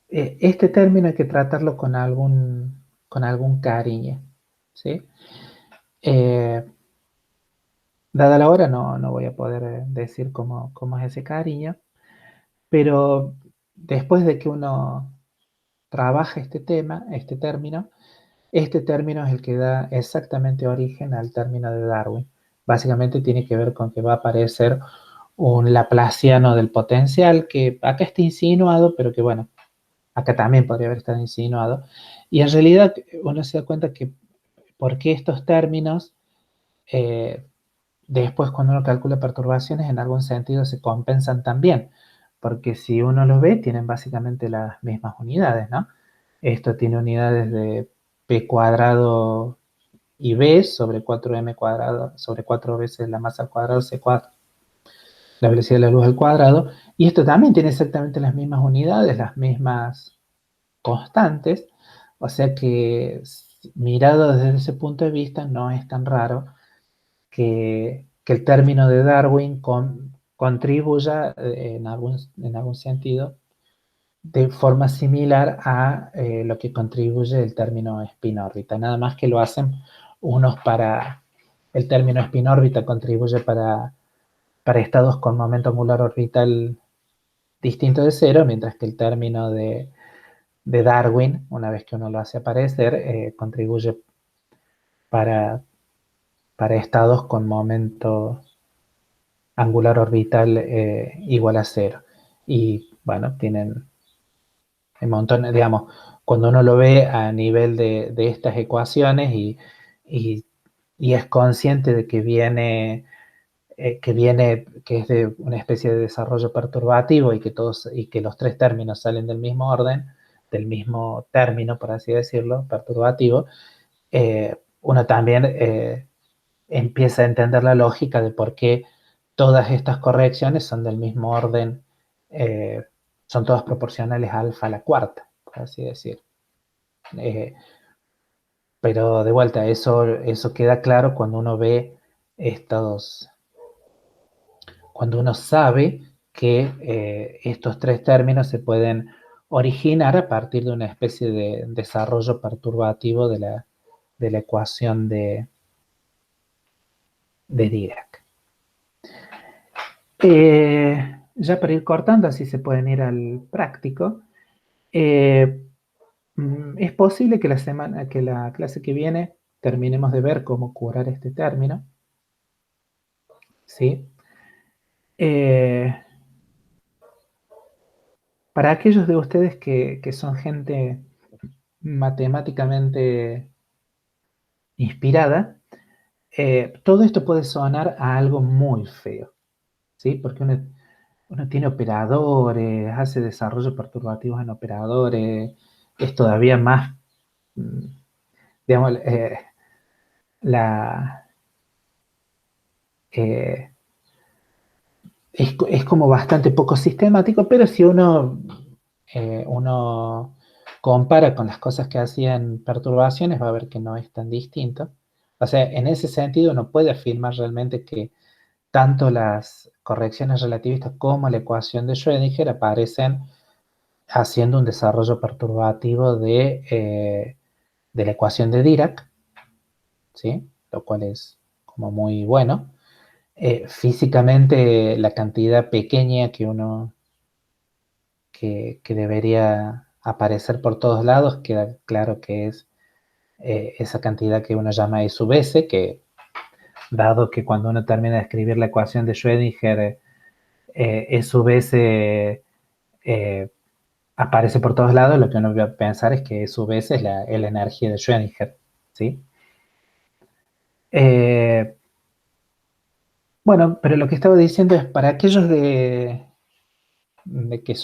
S1: este término hay que tratarlo con algún cariño, ¿sí? Eh, Dada la hora, no voy a poder decir cómo es ese cariño, pero después de que uno trabaja este tema, este término es el que da exactamente origen al término de Darwin. Básicamente tiene que ver con que va a aparecer un laplaciano del potencial, que acá está insinuado, pero que bueno, acá también podría haber estado insinuado. Y en realidad uno se da cuenta que por qué estos términos, eh, después cuando uno calcula perturbaciones, en algún sentido se compensan también. Porque si uno los ve, tienen básicamente las mismas unidades, ¿no? Esto tiene unidades de p cuadrado y b sobre 4m cuadrado, sobre 4 veces la masa al cuadrado c cuadrado, la velocidad de la luz al cuadrado. Y esto también tiene exactamente las mismas unidades, las mismas constantes. O sea que mirado desde ese punto de vista no es tan raro que el término de Darwin contribuya en algún sentido de forma similar a lo que contribuye el término spin-órbita. Nada más que lo hacen unos para... El término spin-órbita contribuye para estados con momento angular orbital distinto de cero, mientras que el término de Darwin, una vez que uno lo hace aparecer, contribuye para, para estados con momento angular orbital igual a cero. Y bueno, tienen un montón, digamos, cuando uno lo ve a nivel de estas ecuaciones y, y es consciente de que es de una especie de desarrollo perturbativo y que los tres términos salen del mismo orden, del mismo término, por así decirlo, perturbativo, uno también empieza a entender la lógica de por qué todas estas correcciones son del mismo orden, son todas proporcionales a alfa a la cuarta, por así decir. Pero de vuelta, eso queda claro cuando uno ve cuando uno sabe que estos tres términos se pueden originar a partir de una especie de desarrollo perturbativo de la ecuación de Dirac. Ya para ir cortando, así se pueden ir al práctico. Es posible que la clase que viene terminemos de ver cómo curar este término. ¿Sí? Para aquellos de ustedes que son gente matemáticamente inspirada, todo esto puede sonar a algo muy feo, ¿sí? Porque uno tiene operadores, hace desarrollo perturbativos en operadores, es todavía más, digamos, eh, es como bastante poco sistemático, pero si uno compara con las cosas que hacían perturbaciones, va a ver que no es tan distinto. O sea, en ese sentido uno puede afirmar realmente que tanto las correcciones relativistas como la ecuación de Schrödinger aparecen haciendo un desarrollo perturbativo de la ecuación de Dirac, ¿sí? Lo cual es como muy bueno. Físicamente la cantidad pequeña que debería aparecer por todos lados, queda claro que es esa cantidad que uno llama E sub S, que dado que cuando uno termina de escribir la ecuación de Schrödinger, E sub S aparece por todos lados, lo que uno va a pensar es que E sub S es la energía de Schrödinger, ¿sí? Bueno, pero lo que estaba diciendo es para aquellos de que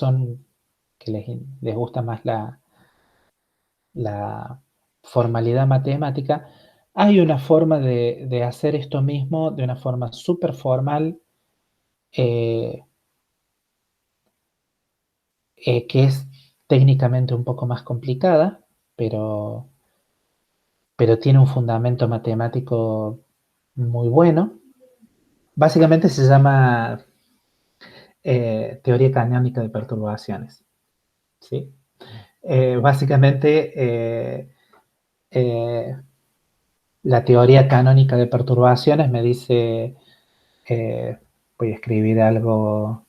S1: les gusta más la formalidad matemática, hay una forma de hacer esto mismo de una forma súper formal, eh, que es técnicamente un poco más complicada, pero, pero tiene un fundamento matemático muy bueno. Básicamente se llama teoría canónica de perturbaciones, ¿sí? Básicamente, eh, la teoría canónica de perturbaciones me dice, eh, voy a escribir algo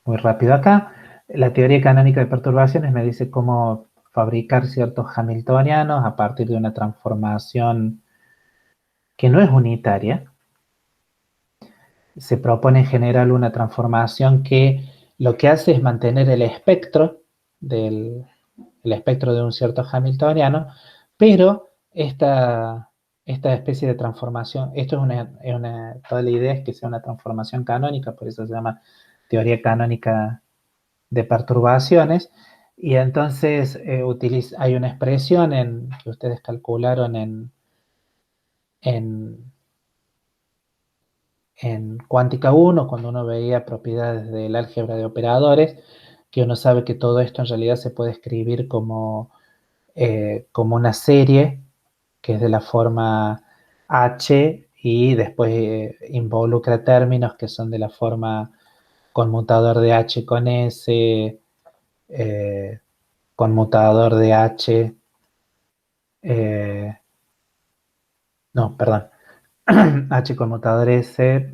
S1: muy rápido acá. La teoría canónica de perturbaciones me dice cómo fabricar ciertos hamiltonianos a partir de una transformación que no es unitaria. Se propone en general una transformación que lo que hace es mantener el espectro el espectro de un cierto hamiltoniano, pero esta especie de transformación, esto toda la idea es que sea una transformación canónica, por eso se llama teoría canónica de perturbaciones, y entonces hay una expresión que ustedes calcularon en, en cuántica 1, cuando uno veía propiedades del álgebra de operadores, que uno sabe que todo esto en realidad se puede escribir como una serie que es de la forma H y después involucra términos que son de la forma conmutador de H con S, eh, conmutador de H, eh, no, perdón, H conmutador S,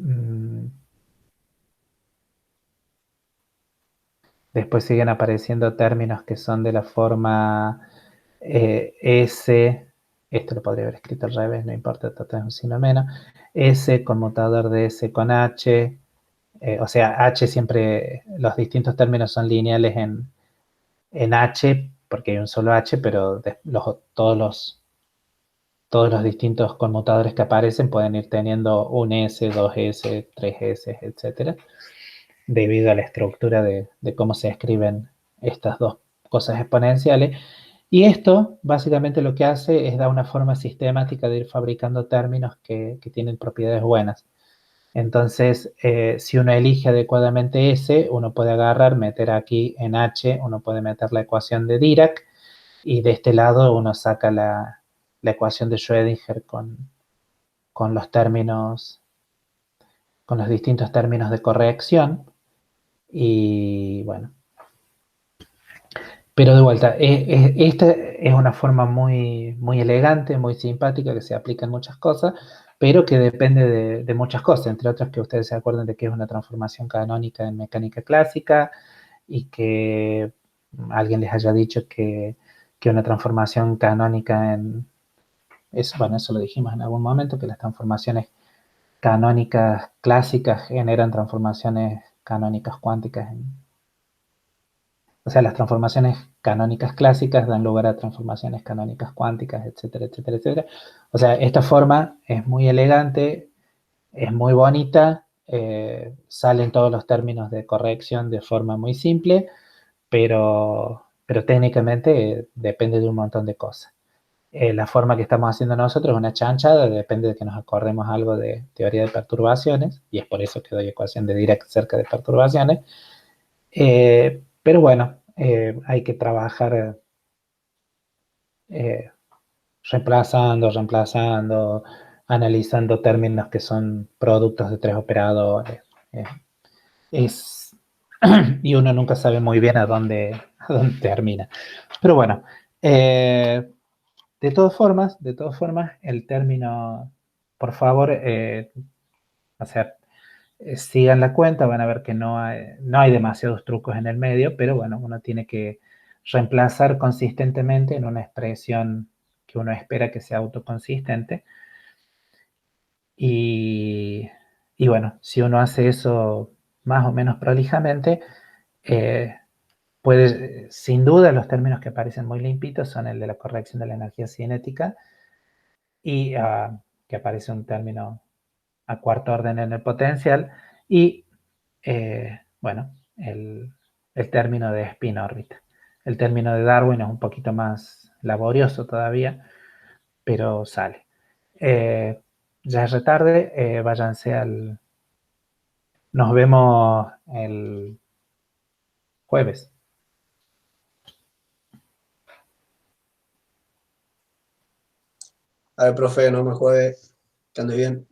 S1: después siguen apareciendo términos que son de la forma S, esto lo podría haber escrito al revés, no importa, tratar un signo menos, S conmutador de S con H, o sea, H siempre, los distintos términos son lineales en H, porque hay un solo H, pero todos los distintos conmutadores que aparecen pueden ir teniendo un S, dos S, tres S, etcétera, debido a la estructura de cómo se escriben estas dos cosas exponenciales. Y esto básicamente lo que hace es dar una forma sistemática de ir fabricando términos que tienen propiedades buenas. Entonces, si uno elige adecuadamente S, uno puede agarrar, meter aquí en H, uno puede meter la ecuación de Dirac, y de este lado uno saca la ecuación de Schrödinger con los términos, con los distintos términos de corrección. Y bueno, pero de vuelta, esta es una forma muy elegante, muy simpática, que se aplica en muchas cosas, pero que depende de muchas cosas, entre otras que ustedes se acuerden de que es una transformación canónica en mecánica clásica, y que alguien les haya dicho que una transformación canónica bueno, eso lo dijimos en algún momento, que las transformaciones canónicas clásicas generan transformaciones canónicas cuánticas o sea, las transformaciones canónicas clásicas dan lugar a transformaciones canónicas cuánticas, etcétera, etcétera, etcétera. O sea, esta forma es muy elegante, es muy bonita, salen todos los términos de corrección de forma muy simple, pero técnicamente depende de un montón de cosas. La forma que estamos haciendo nosotros es una chanchada, depende de que nos acordemos algo de teoría de perturbaciones, y es por eso que doy ecuación de Dirac cerca de perturbaciones. Pero bueno, hay que trabajar eh, reemplazando, analizando términos que son productos de tres operadores. eh, es, y uno nunca sabe muy bien a dónde termina. Pero bueno, de todas formas, el término, por favor, o sea, sigan la cuenta, van a ver que no hay demasiados trucos en el medio, pero bueno, uno tiene que reemplazar consistentemente en una expresión que uno espera que sea autoconsistente. Y, y bueno, si uno hace eso más o menos prolijamente, eh, sin duda los términos que aparecen muy limpitos son el de la corrección de la energía cinética y que aparece un término a cuarto orden en el potencial, y bueno, el término de spin órbita. El término de Darwin es un poquito más laborioso todavía, pero sale. Ya es retarde, váyanse al... Nos vemos el jueves.
S2: A ver, profe, no me jode, que ande bien.